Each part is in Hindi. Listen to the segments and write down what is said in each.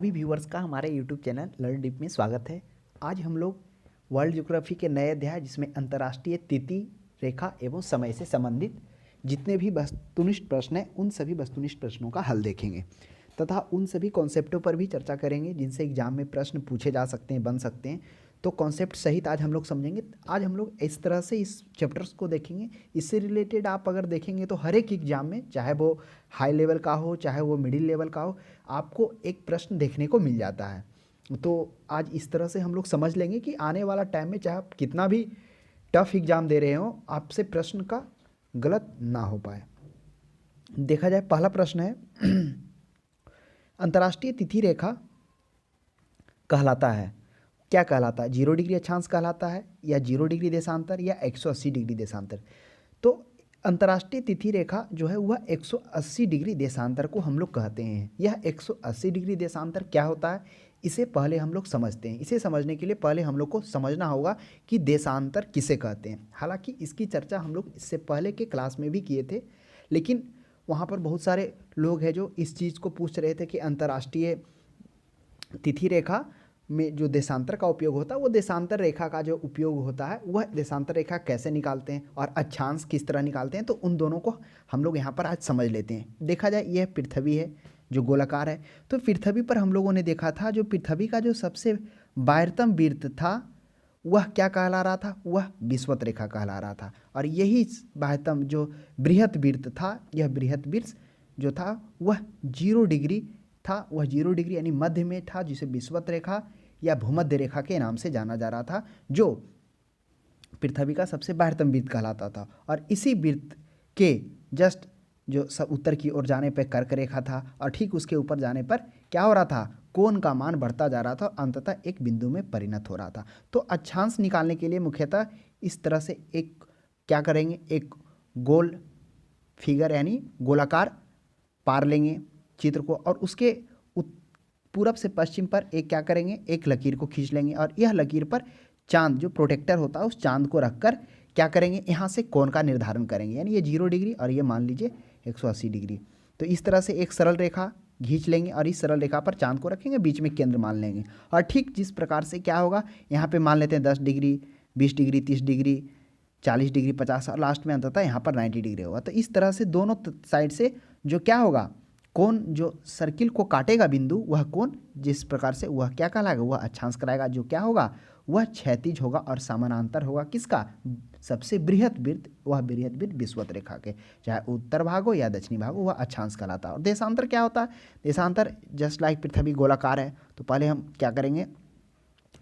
सभी व्यूअर्स का हमारे यूट्यूब चैनल लर्न डीप में स्वागत है। आज हम लोग वर्ल्ड ज्योग्राफी के नए अध्याय जिसमें अंतर्राष्ट्रीय तिथि रेखा एवं समय से संबंधित जितने भी वस्तुनिष्ठ प्रश्न हैं उन सभी वस्तुनिष्ठ प्रश्नों का हल देखेंगे तथा उन सभी कॉन्सेप्टों पर भी चर्चा करेंगे जिनसे एग्जाम में प्रश्न पूछे जा सकते हैं, बन सकते हैं। तो कॉन्सेप्ट सहित आज हम लोग समझेंगे। आज हम लोग इस तरह से इस चैप्टर्स को देखेंगे। इससे रिलेटेड आप अगर देखेंगे तो हर एक एग्जाम में, चाहे वो हाई लेवल का हो चाहे वो मिडिल लेवल का हो, आपको एक प्रश्न देखने को मिल जाता है। तो आज इस तरह से हम लोग समझ लेंगे कि आने वाला टाइम में चाहे आप कितना भी टफ एग्जाम दे रहे हो, आपसे प्रश्न का गलत ना हो पाए। देखा जाए, पहला प्रश्न है अंतर्राष्ट्रीय तिथि रेखा कहलाता है, क्या कहलाता है? 0 डिग्री अक्षांश कहलाता है या 0 डिग्री देशांतर या 180 डिग्री देशांतर? तो अंतर्राष्ट्रीय तिथि रेखा जो है वह 180 डिग्री देशांतर को हम लोग कहते हैं। यह 180 डिग्री देशांतर क्या होता है, इसे पहले हम लोग समझते हैं। इसे समझने के लिए पहले हम लोग को समझना होगा कि देशांतर किसे कहते हैं। हालांकि इसकी चर्चा हम लोग इससे पहले के क्लास में भी किए थे, लेकिन वहाँ पर बहुत सारे लोग हैं जो इस चीज़ को पूछ रहे थे कि अंतर्राष्ट्रीय तिथि रेखा में जो देशांतर का उपयोग होता है, वो देशांतर रेखा का जो उपयोग होता है वह देशांतर रेखा कैसे निकालते हैं और अक्षांश किस तरह निकालते हैं। तो उन दोनों को हम लोग यहाँ पर आज समझ लेते हैं। देखा जाए, यह पृथ्वी है जो गोलाकार है। तो पृथ्वी पर हम लोगों ने देखा था जो पृथ्वी का जो सबसे बाह्यतम वृत्त था वह क्या कहला रहा था, वह विषुवत रेखा कहला रहा था। और यही बाह्यतम जो बृहत वृत्त था, यह बृहत वृत्त जो था वह 0 डिग्री था। वह 0 डिग्री यानी मध्य में था, जिसे विषुवत रेखा या भूमध्य रेखा के नाम से जाना जा रहा था, जो पृथ्वी का सबसे बाह्यतम वृत्त कहलाता था। और इसी वृत्त के जस्ट जो सब उत्तर की ओर जाने पर कर्क रेखा था और ठीक उसके ऊपर जाने पर क्या हो रहा था, कोण का मान बढ़ता जा रहा था और अंततः एक बिंदु में परिणत हो रहा था। तो अक्षांश निकालने के लिए मुख्यतः इस तरह से एक क्या करेंगे, एक गोल फिगर यानी गोलाकार पार लेंगे चित्र को और उसके पूरब से पश्चिम पर एक क्या करेंगे, एक लकीर को खींच लेंगे और यह लकीर पर चांद जो प्रोटेक्टर होता है उस चांद को रखकर क्या करेंगे, यहाँ से कोण का निर्धारण करेंगे। यानी ये 0 डिग्री और ये मान लीजिए 180 डिग्री। तो इस तरह से एक सरल रेखा खींच लेंगे और इस सरल रेखा पर चांद को रखेंगे, बीच में केंद्र मान लेंगे। और ठीक जिस प्रकार से क्या होगा, यहाँ पे मान लेते हैं 10 डिग्री, 20 डिग्री, 30 डिग्री, 40 डिग्री, 50 और लास्ट में अंततः यहाँ पर 90 डिग्री होगा। तो इस तरह से दोनों साइड से जो क्या होगा, कोण जो सर्किल को काटेगा बिंदु, वह कोण जिस प्रकार से वह क्या कहलाएगा, वह अक्षांश कराएगा, जो क्या होगा वह क्षैतिज होगा और समानांतर होगा किसका, सबसे बृहत वृत्त, वह बृहत वृत्त विषुवत रेखा के, चाहे उत्तर भाग हो या दक्षिणी भाग हो, वह अक्षांश कहलाता है। और देशांतर क्या होता है, देशांतर जस्ट लाइक पृथ्वी गोलाकार है, तो पहले हम क्या करेंगे,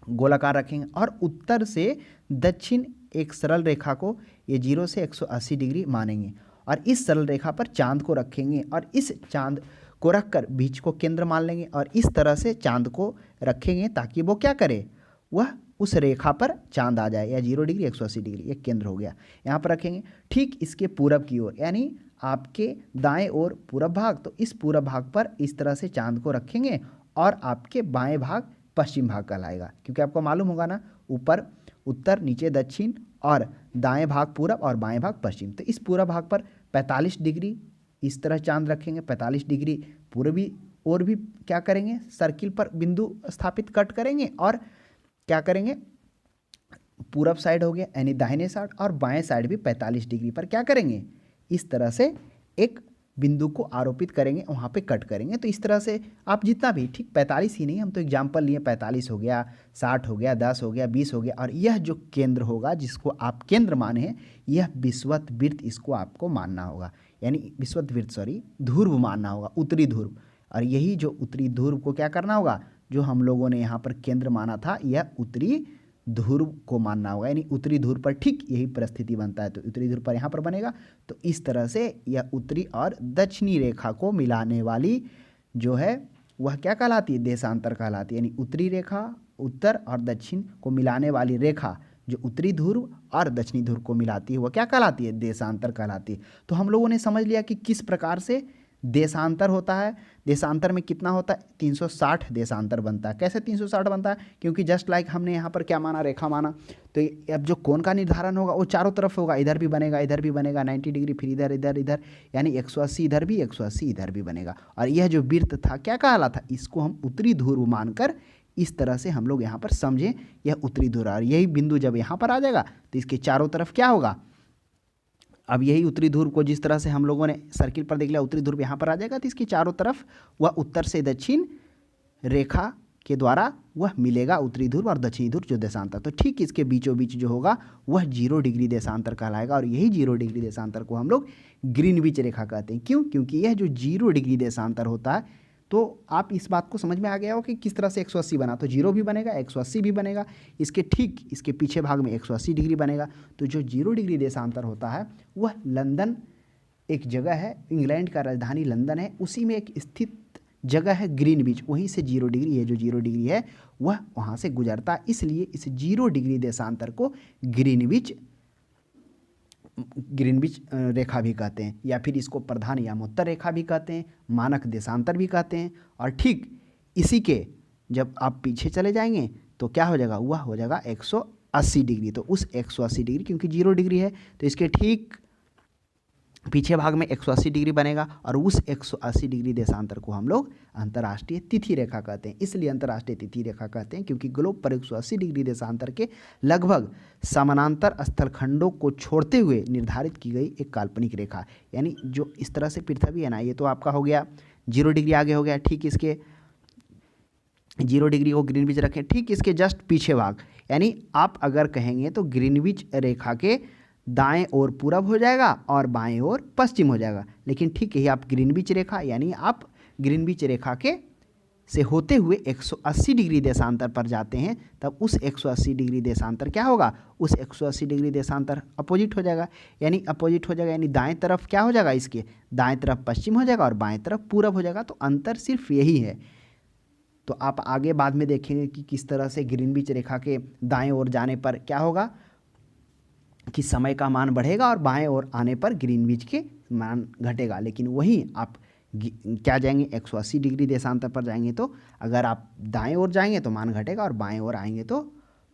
गोलाकार रखेंगे और उत्तर से दक्षिण एक सरल रेखा को ये 0 से 180 डिग्री मानेंगे और इस सरल रेखा पर चांद को रखेंगे और इस चांद को रखकर बीच को केंद्र मान लेंगे और इस तरह से चांद को रखेंगे ताकि वो क्या करे, वह उस रेखा पर चांद आ जाए, या 0 डिग्री 180 डिग्री एक केंद्र हो गया। यहाँ पर रखेंगे ठीक इसके पूरब की ओर, यानी आपके दाएं ओर पूरब भाग, तो इस पूरब भाग पर इस तरह से चांद को रखेंगे और आपके बाएं भाग पश्चिम भाग कहलाएगा, क्योंकि आपको मालूम होगा ना, ऊपर उत्तर, नीचे दक्षिण और दाएं भाग पूरब और बाएं भाग पश्चिम। तो इस पूरब भाग पर 45 डिग्री इस तरह चांद रखेंगे, 45 डिग्री पूर्वी और भी क्या करेंगे, सर्किल पर बिंदु स्थापित कट करेंगे और क्या करेंगे, पूरब साइड हो गया यानी दाहिने साइड और बाएं साइड भी 45 डिग्री पर क्या करेंगे, इस तरह से एक बिंदु को आरोपित करेंगे, वहाँ पे कट करेंगे। तो इस तरह से आप जितना भी, ठीक 45 ही नहीं, हम तो एग्जाम्पल लिए, 45 हो गया, 60 हो गया, 10 हो गया, 20 हो गया, और यह जो केंद्र होगा जिसको आप केंद्र माने हैं, यह विषुवत वृत्त, इसको आपको मानना होगा, यानी विषुवत वृत्त सॉरी ध्रुव मानना होगा, उत्तरी ध्रुव। और यही जो उत्तरी ध्रुव को क्या करना होगा, जो हम लोगों ने यहाँ पर केंद्र माना था, यह उत्तरी ध्रुव को मानना होगा, यानी उत्तरी ध्रुव पर ठीक यही परिस्थिति बनता है। तो उत्तरी ध्रुव पर यहाँ पर बनेगा। तो इस तरह से यह उत्तरी और दक्षिणी रेखा को मिलाने वाली जो है वह क्या कहलाती है, देशांतर कहलाती है। यानी उत्तरी रेखा, उत्तर और दक्षिण को मिलाने वाली रेखा जो उत्तरी ध्रुव और दक्षिणी ध्रुव को मिलाती है, वह क्या कहलाती है, देशांतर कहलाती है। तो हम लोगों ने समझ लिया कि किस प्रकार से देशांतर होता है, देशांतर में कितना होता है 360 देशांतर बनता है। कैसे 360 बनता है? क्योंकि जस्ट लाइक हमने यहाँ पर क्या माना, रेखा माना, तो अब जो कोण का निर्धारण होगा वो चारों तरफ होगा, इधर भी बनेगा, इधर भी बनेगा 90 डिग्री, फिर इधर इधर इधर, यानी 180 इधर भी 180 इधर भी बनेगा। और यह जो वृत्त था क्या कहलाता था, इसको हम उत्तरी ध्रुव मानकर इस तरह से हम लोग यहाँ पर समझें, यह उत्तरी ध्रुव। और यही बिंदु जब यहाँ पर आ जाएगा तो इसके चारों तरफ क्या होगा, अब यही उत्तरी ध्रुव को जिस तरह से हम लोगों ने सर्किल पर देख लिया, उत्तरी ध्रुव यहाँ पर आ जाएगा तो इसकी चारों तरफ वह उत्तर से दक्षिण रेखा के द्वारा वह मिलेगा, उत्तरी ध्रुव और दक्षिणी ध्रुव जो देशांतर। तो ठीक इसके बीचों बीच जो होगा वह 0 डिग्री देशांतर कहलाएगा। और यही 0 डिग्री देशांतर को हम लोग ग्रीनविच रेखा कहते हैं। क्यों? क्योंकि यह जो 0 डिग्री देशांतर होता है, तो आप इस बात को समझ में आ गया हो कि किस तरह से 180 बना, तो 0 भी बनेगा 180 भी बनेगा, इसके ठीक इसके पीछे भाग में 180 डिग्री बनेगा। तो जो 0 डिग्री देशांतर होता है वह लंदन एक जगह है, इंग्लैंड का राजधानी लंदन है, उसी में एक स्थित जगह है ग्रीनविच, वहीं से 0 डिग्री, ये जो 0 डिग्री है वह वहाँ से गुजरता है। इसलिए इस 0 डिग्री देशांतर को ग्रीनविच रेखा भी कहते हैं, या फिर इसको प्रधान यामोत्तर रेखा भी कहते हैं, मानक देशांतर भी कहते हैं। और ठीक इसी के जब आप पीछे चले जाएंगे तो क्या हो जाएगा, वह हो जाएगा 180 डिग्री। तो उस 180 डिग्री, क्योंकि 0 डिग्री है तो इसके ठीक पीछे भाग में 180 डिग्री बनेगा, और उस 180 डिग्री देशांतर को हम लोग अंतर्राष्ट्रीय तिथि रेखा कहते हैं। इसलिए अंतर्राष्ट्रीय तिथि रेखा कहते हैं क्योंकि ग्लोब पर 180 डिग्री देशांतर के लगभग समानांतर स्थलखंडों को छोड़ते हुए निर्धारित की गई एक काल्पनिक रेखा। यानी जो इस तरह से पृथ्वी है ना, ये तो आपका हो गया 0 डिग्री आगे हो गया, ठीक इसके 0 डिग्री को ग्रीनविच रखें, ठीक इसके जस्ट पीछे भाग, यानी आप अगर कहेंगे तो ग्रीनविच रेखा के दाएं ओर पूरब हो जाएगा और बाएं ओर पश्चिम हो जाएगा। लेकिन ठीक यही आप ग्रीनविच रेखा, यानी आप ग्रीनविच रेखा के से होते हुए 180 डिग्री देशांतर पर जाते हैं, तब उस 180 डिग्री देशांतर क्या होगा, उस 180 डिग्री देशांतर अपोजिट हो जाएगा, यानी अपोजिट हो जाएगा, यानी दाएं तरफ क्या हो जाएगा, इसके दाएं तरफ पश्चिम हो जाएगा और बाएं तरफ पूरब हो जाएगा। तो अंतर सिर्फ यही है। तो आप आगे बाद में देखेंगे कि किस तरह से ग्रीनविच रेखा के दाएं ओर जाने पर क्या होगा कि समय का मान बढ़ेगा और बाएं ओर आने पर ग्रीनविच के मान घटेगा। लेकिन वहीं आप क्या जाएंगे, 180 डिग्री देशांतर पर जाएंगे तो अगर आप दाएं ओर जाएंगे तो मान घटेगा और बाएं ओर आएंगे तो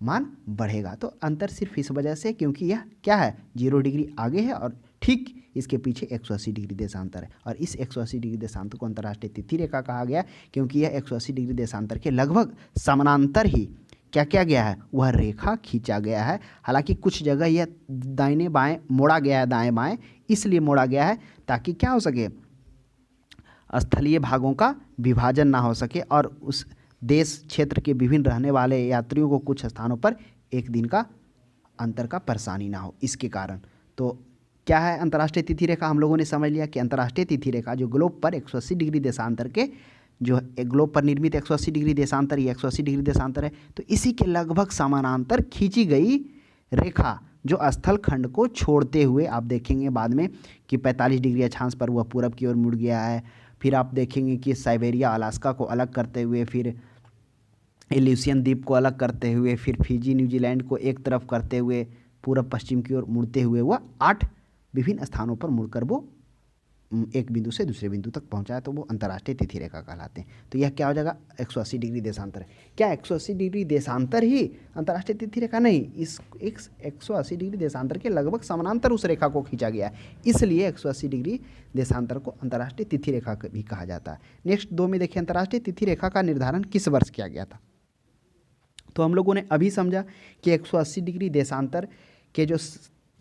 मान बढ़ेगा। तो अंतर सिर्फ इस वजह से क्योंकि यह क्या है, 0 डिग्री आगे है और ठीक इसके पीछे 180 डिग्री देशांतर है। और इस 180 डिग्री देशांतर को अंतर्राष्ट्रीय तिथि रेखा कहा गया क्योंकि यह 180 डिग्री देशांतर के लगभग समानांतर ही क्या किया गया है, वह रेखा खींचा गया है। हालांकि कुछ जगह यह दाहिने बाएं मोड़ा गया है, दाएं बाएं इसलिए मोड़ा गया है ताकि क्या हो सके, स्थलीय भागों का विभाजन ना हो सके और उस देश क्षेत्र के विभिन्न रहने वाले यात्रियों को कुछ स्थानों पर एक दिन का अंतर का परेशानी ना हो, इसके कारण। तो क्या है अंतर्राष्ट्रीय तिथि रेखा, हम लोगों ने समझ लिया कि अंतर्राष्ट्रीय तिथि रेखा जो ग्लोब पर 180 डिग्री देशांतर के जो ग्लोब पर निर्मित 180 डिग्री देशांतर, ये 180 डिग्री देशांतर है, तो इसी के लगभग समानांतर खींची गई रेखा जो स्थल खंड को छोड़ते हुए, आप देखेंगे बाद में कि 45 डिग्री अक्षांश पर वह पूरब की ओर मुड़ गया है। फिर आप देखेंगे कि साइबेरिया अलास्का को अलग करते हुए, फिर एल्यूसियन द्वीप को अलग करते हुए, फिर फिजी न्यूजीलैंड को एक तरफ करते हुए पूरब पश्चिम की ओर मुड़ते हुए वह 8 विभिन्न स्थानों पर मुड़कर वो एक बिंदु से दूसरे बिंदु तक पहुंचा है, तो वो अंतर्राष्ट्रीय तिथि रेखा कहलाते हैं। तो यह क्या हो जाएगा, 180 डिग्री देशांतर है। क्या 180 डिग्री देशांतर ही अंतर्राष्ट्रीय तिथि रेखा? नहीं, इस 180 डिग्री देशांतर के लगभग समानांतर उस रेखा को खींचा गया है, इसलिए 180 डिग्री देशांतर को अंतर्राष्ट्रीय तिथि रेखा भी कहा जाता है। नेक्स्ट 2 में देखिए, अंतर्राष्ट्रीय तिथि रेखा का निर्धारण किस वर्ष किया गया था? तो हम लोगों ने अभी समझा कि 180 डिग्री देशांतर के जो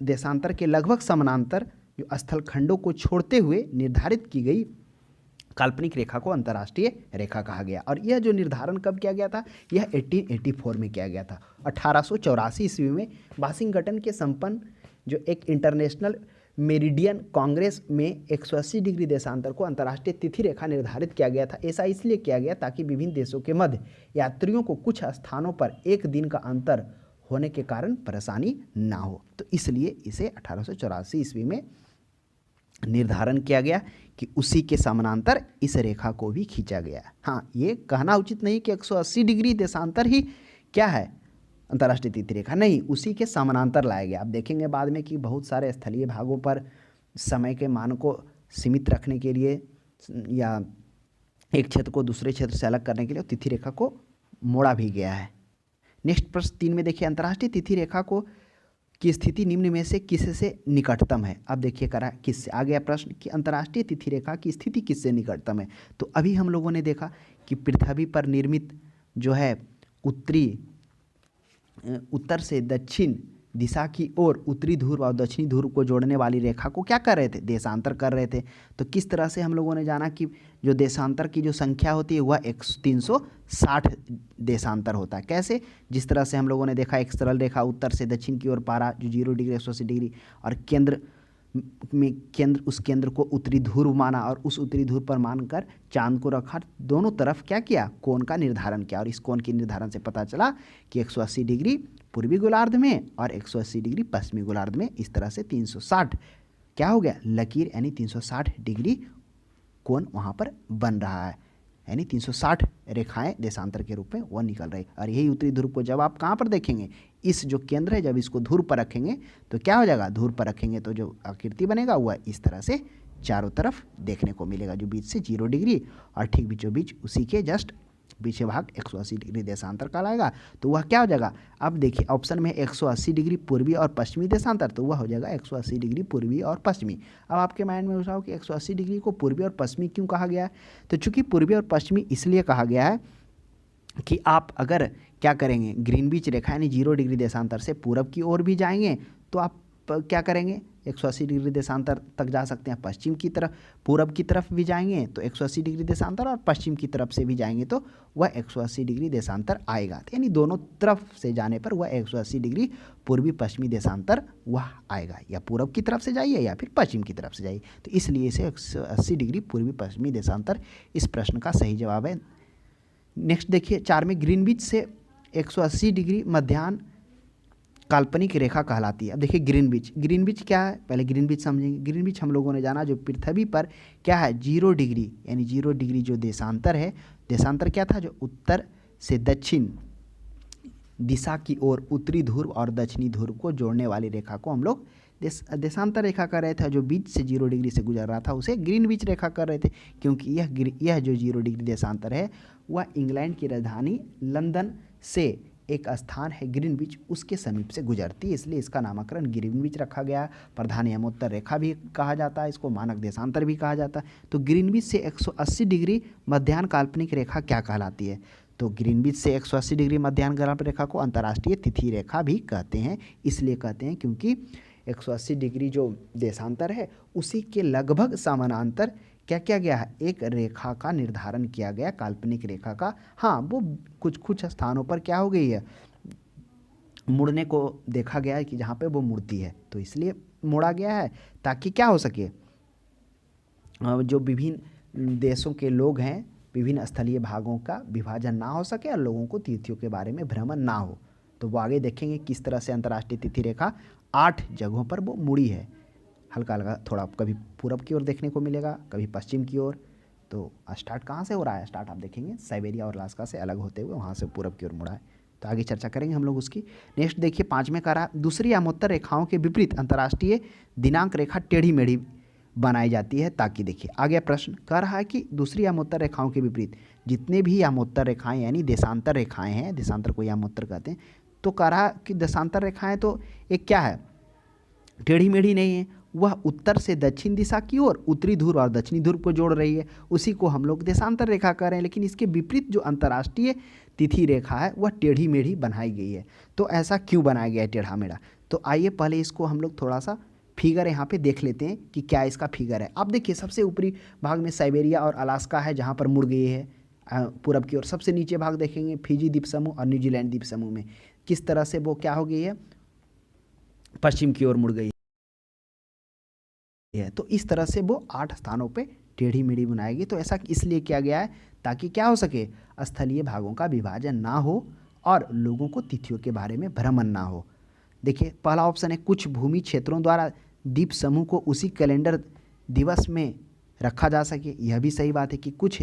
देशांतर के लगभग समानांतर जो स्थल खंडों को छोड़ते हुए निर्धारित की गई काल्पनिक रेखा को अंतर्राष्ट्रीय रेखा कहा गया। और यह जो निर्धारण कब किया गया था, यह 1884 में किया गया था। 1884 ईस्वी में वाशिंगटन के संपन्न जो एक इंटरनेशनल मेरिडियन कांग्रेस में 180 डिग्री देशांतर को अंतर्राष्ट्रीय तिथि रेखा निर्धारित किया गया था। ऐसा इसलिए किया गया ताकि विभिन्न देशों के मध्य यात्रियों को कुछ स्थानों पर एक दिन का अंतर होने के कारण परेशानी ना हो, तो इसलिए इसे 1884 ईस्वी में निर्धारण किया गया कि उसी के समानांतर इस रेखा को भी खींचा गया। हाँ, ये कहना उचित नहीं कि 180 डिग्री देशांतर ही क्या है अंतर्राष्ट्रीय तिथि रेखा, नहीं, उसी के समानांतर लाया गया। आप देखेंगे बाद में कि बहुत सारे स्थलीय भागों पर समय के मान को सीमित रखने के लिए या एक क्षेत्र को दूसरे क्षेत्र से अलग करने के लिए तिथि रेखा को मोड़ा भी गया है। नेक्स्ट प्रश्न 3 में देखिए, अंतर्राष्ट्रीय तिथि रेखा को की स्थिति निम्न में से किससे निकटतम है। अब देखिए करा किससे आ गया प्रश्न कि अंतर्राष्ट्रीय तिथि रेखा की स्थिति किससे निकटतम है। तो अभी हम लोगों ने देखा कि पृथ्वी पर निर्मित जो है उत्तर से दक्षिण दिशा की ओर उत्तरी ध्रुव और दक्षिणी ध्रुव को जोड़ने वाली रेखा को क्या कर रहे थे, देशांतर कर रहे थे। तो किस तरह से हम लोगों ने जाना कि जो देशांतर की जो संख्या होती है वह 360 देशांतर होता है। कैसे, जिस तरह से हम लोगों ने देखा एक सरल रेखा उत्तर से दक्षिण की ओर पारा जो 0 डिग्री 180 डिग्री और उस केंद्र को उत्तरी ध्रुव माना और उस उत्तरी ध्रुव पर मानकर चांद को रखा, दोनों तरफ क्या किया, कोण का निर्धारण किया और इस कोण के निर्धारण से पता चला कि 180 डिग्री पूर्वी गोलार्ध में और 180 डिग्री पश्चिमी गोलार्ध में, इस तरह से 360 क्या हो गया, लकीर यानी 360 डिग्री कोण वहाँ पर बन रहा है, यानी 360 रेखाएं देशांतर के रूप में वो निकल रही। और यही उत्तरी ध्रुव को जब आप कहाँ पर देखेंगे, इस जो केंद्र है जब इसको ध्रुव पर रखेंगे तो क्या हो जाएगा, ध्रुव पर रखेंगे तो जो आकृति बनेगा वह इस तरह से चारों तरफ देखने को मिलेगा, जो बीच से 0 डिग्री और ठीक बीचों बीच उसी के जस्ट पीछे भाग 180 डिग्री देशांतर कहलाएगा। तो वह क्या हो जाएगा, अब देखिए ऑप्शन में 180 डिग्री पूर्वी और पश्चिमी देशांतर, तो वह हो जाएगा 180 डिग्री पूर्वी और पश्चिमी। अब आपके माइंड में उठाओ कि 180 डिग्री को पूर्वी और पश्चिमी क्यों कहा गया है। तो चूंकि पूर्वी और पश्चिमी इसलिए कहा गया है कि आप अगर क्या करेंगे, ग्रीनविच रेखा यानी 0 डिग्री देशांतर से पूरब की ओर भी जाएंगे तो आप क्या करेंगे, 180 डिग्री देशांतर तक जा सकते हैं। पश्चिम की तरफ, पूरब की तरफ भी जाएंगे तो 180 डिग्री देशांतर और पश्चिम की तरफ से भी जाएंगे तो वह 180 डिग्री देशांतर आएगा। तो यानी दोनों तरफ से जाने पर वह 180 डिग्री पूर्वी पश्चिमी देशांतर वह आएगा, या पूरब की तरफ से जाइए या फिर पश्चिम की तरफ से जाइए। तो इसलिए इसे 180 डिग्री पूर्वी पश्चिमी देशांतर इस प्रश्न का सही जवाब है। नेक्स्ट देखिए 4 में, ग्रीनविच से 180 डिग्री मध्याह्न काल्पनिक रेखा कहलाती है। अब देखिए ग्रीनविच क्या है, पहले ग्रीनविच समझेंगे। ग्रीनविच हम लोगों ने जाना जो पृथ्वी पर क्या है, 0 डिग्री यानी 0 डिग्री जो देशांतर है, देशांतर क्या था, जो उत्तर से दक्षिण दिशा की ओर उत्तरी ध्रुव और दक्षिणी ध्रुव को जोड़ने वाली रेखा को हम लोग देशांतर रेखा कर रहे थे। जो बीच से 0 डिग्री से गुजर रहा था उसे ग्रीनविच रेखा कर रहे थे, क्योंकि यह जो 0 डिग्री देशांतर है वह इंग्लैंड की राजधानी लंदन से एक स्थान है ग्रीनविच, उसके समीप से गुजरती है, इसलिए इसका नामकरण ग्रीनविच रखा गया। प्रधान यमोत्तर रेखा भी कहा जाता है, इसको मानक देशांतर भी कहा जाता है। तो ग्रीनविच से 180 डिग्री मध्याह्न काल्पनिक रेखा क्या कहलाती है। तो ग्रीनविच से 180 डिग्री मध्याह्न काल्पनिक रेखा को अंतर्राष्ट्रीय तिथि रेखा भी कहते हैं। इसलिए कहते हैं क्योंकि 180 डिग्री जो देशांतर है उसी के लगभग समानांतर क्या किया गया है, एक रेखा का निर्धारण किया गया, काल्पनिक रेखा का। हाँ, वो कुछ स्थानों पर क्या हो गई है, मुड़ने को देखा गया है कि जहाँ पे वो मुड़ती है, तो इसलिए मोड़ा गया है ताकि क्या हो सके, जो विभिन्न देशों के लोग हैं, विभिन्न स्थलीय भागों का विभाजन ना हो सके और लोगों को तिथियों के बारे में भ्रम ना हो। तो वो आगे देखेंगे किस तरह से अंतर्राष्ट्रीय तिथि रेखा 8 जगहों पर वो मुड़ी है। हल्का हल्का थोड़ा कभी पूरब की ओर देखने को मिलेगा, कभी पश्चिम की ओर। तो स्टार्ट कहाँ से हो रहा है, स्टार्ट आप देखेंगे साइबेरिया और अलास्का से अलग होते हुए वहाँ से पूरब की ओर मुड़ा है। तो आगे चर्चा करेंगे हम लोग उसकी। नेक्स्ट देखिए 5 में कह रहा है, दूसरी यामोत्तर रेखाओं के विपरीत अंतर्राष्ट्रीय दिनांक रेखा टेढ़ी मेढ़ी बनाई जाती है ताकि, देखिए आगे प्रश्न कह रहा है कि दूसरी यामोत्तर रेखाओं के विपरीत जितने भी यामोत्तर रेखाएं यानी देशांतर रेखाएं हैं, देशांतर को यामोत्तर कहते हैं, तो कह रहा कि देशांतर रेखाएं तो एक क्या है, टेढ़ी मेढ़ी नहीं है, वह उत्तर से दक्षिण दिशा की ओर उत्तरी ध्रुव और दक्षिणी ध्रुव को जोड़ रही है, उसी को हम लोग देशांतर रेखा कह रहे हैं। लेकिन इसके विपरीत जो अंतर्राष्ट्रीय तिथि रेखा है वह टेढ़ी मेढ़ी बनाई गई है। तो ऐसा क्यों बनाया गया है टेढ़ा मेढ़ा, तो आइए पहले इसको हम लोग थोड़ा सा फिगर यहाँ पे देख लेते हैं कि क्या इसका फिगर है। आप देखिए सबसे ऊपरी भाग में साइबेरिया और अलास्का है जहाँ पर मुड़ गई है पूरब की ओर। सबसे नीचे भाग देखेंगे फिजी द्वीप समूह और न्यूजीलैंड द्वीप समूह में किस तरह से वो क्या हो गई है, पश्चिम की ओर मुड़ गई है। तो इस तरह से वो 8 स्थानों पे टेढ़ी मेढ़ी बनाएगी। तो ऐसा इसलिए किया गया है ताकि क्या हो सके, स्थलीय भागों का विभाजन ना हो और लोगों को तिथियों के बारे में भ्रमण ना हो। देखिए पहला ऑप्शन है, कुछ भूमि क्षेत्रों द्वारा द्वीप समूह को उसी कैलेंडर दिवस में रखा जा सके। यह भी सही बात है कि कुछ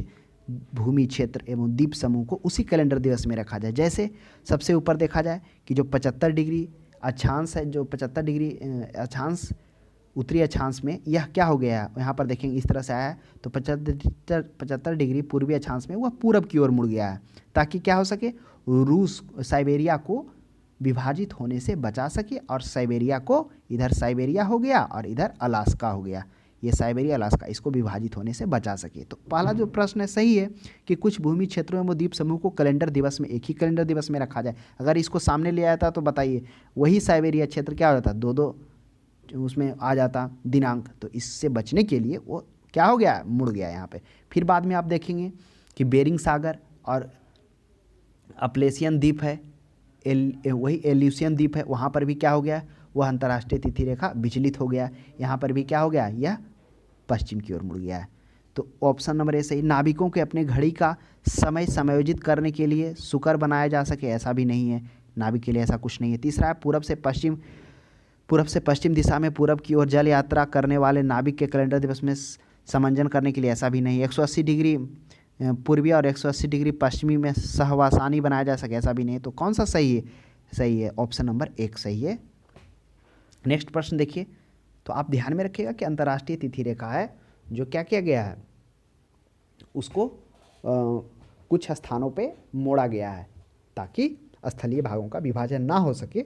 भूमि क्षेत्र एवं द्वीप समूह को उसी कैलेंडर दिवस में रखा जाए। जैसे सबसे ऊपर देखा जाए कि जो 75 डिग्री अक्षांश है, जो 75 डिग्री अक्षांश उत्तरी अक्षांश में यह क्या हो गया है, यहाँ पर देखेंगे इस तरह से आया है, तो 75 डिग्री पूर्वी अक्षांश में वह पूरब की ओर मुड़ गया है, ताकि क्या हो सके, रूस साइबेरिया को विभाजित होने से बचा सके, और साइबेरिया को, इधर साइबेरिया हो गया और इधर अलास्का हो गया, ये साइबेरिया अलास्का, इसको विभाजित होने से बचा सके। तो पहला जो प्रश्न है सही है कि कुछ भूमि क्षेत्रों में वो द्वीप समूह को कैलेंडर दिवस में, एक ही कैलेंडर दिवस में रखा जाए। अगर इसको सामने ले आया था तो बताइए वही साइबेरिया क्षेत्र क्या हो जाता, दो दो उसमें आ जाता दिनांक, तो इससे बचने के लिए वो क्या हो गया, मुड़ गया यहाँ पे। फिर बाद में आप देखेंगे कि बेरिंग सागर और अपलेशियन द्वीप है, वही एल्यूसियन द्वीप है, वहाँ पर भी क्या हो गया, वह अंतर्राष्ट्रीय तिथि रेखा विचलित हो गया, यहाँ पर भी क्या हो गया, यह पश्चिम की ओर मुड़ गया है। तो ऑप्शन नंबर ए सही। नाविकों के अपने घड़ी का समय समायोजित करने के लिए शुक्र बनाया जा सके, ऐसा भी नहीं है, नाविक के लिए ऐसा कुछ नहीं है। तीसरा है पूरब से पश्चिम दिशा में पूरब की ओर जल यात्रा करने वाले नाविक के कैलेंडर दिवस में समंजन करने के लिए, ऐसा भी नहीं। 180 डिग्री पूर्वी और 180 डिग्री पश्चिमी में सहवासानी बनाया जा सके, ऐसा भी नहीं। तो कौन सा सही है, सही है ऑप्शन नंबर 1 सही है। नेक्स्ट प्रश्न देखिए, तो आप ध्यान में रखिएगा कि अंतर्राष्ट्रीय तिथि रेखा है जो क्या किया गया है, उसको कुछ स्थानों पे मोड़ा गया है ताकि स्थलीय भागों का विभाजन ना हो सके,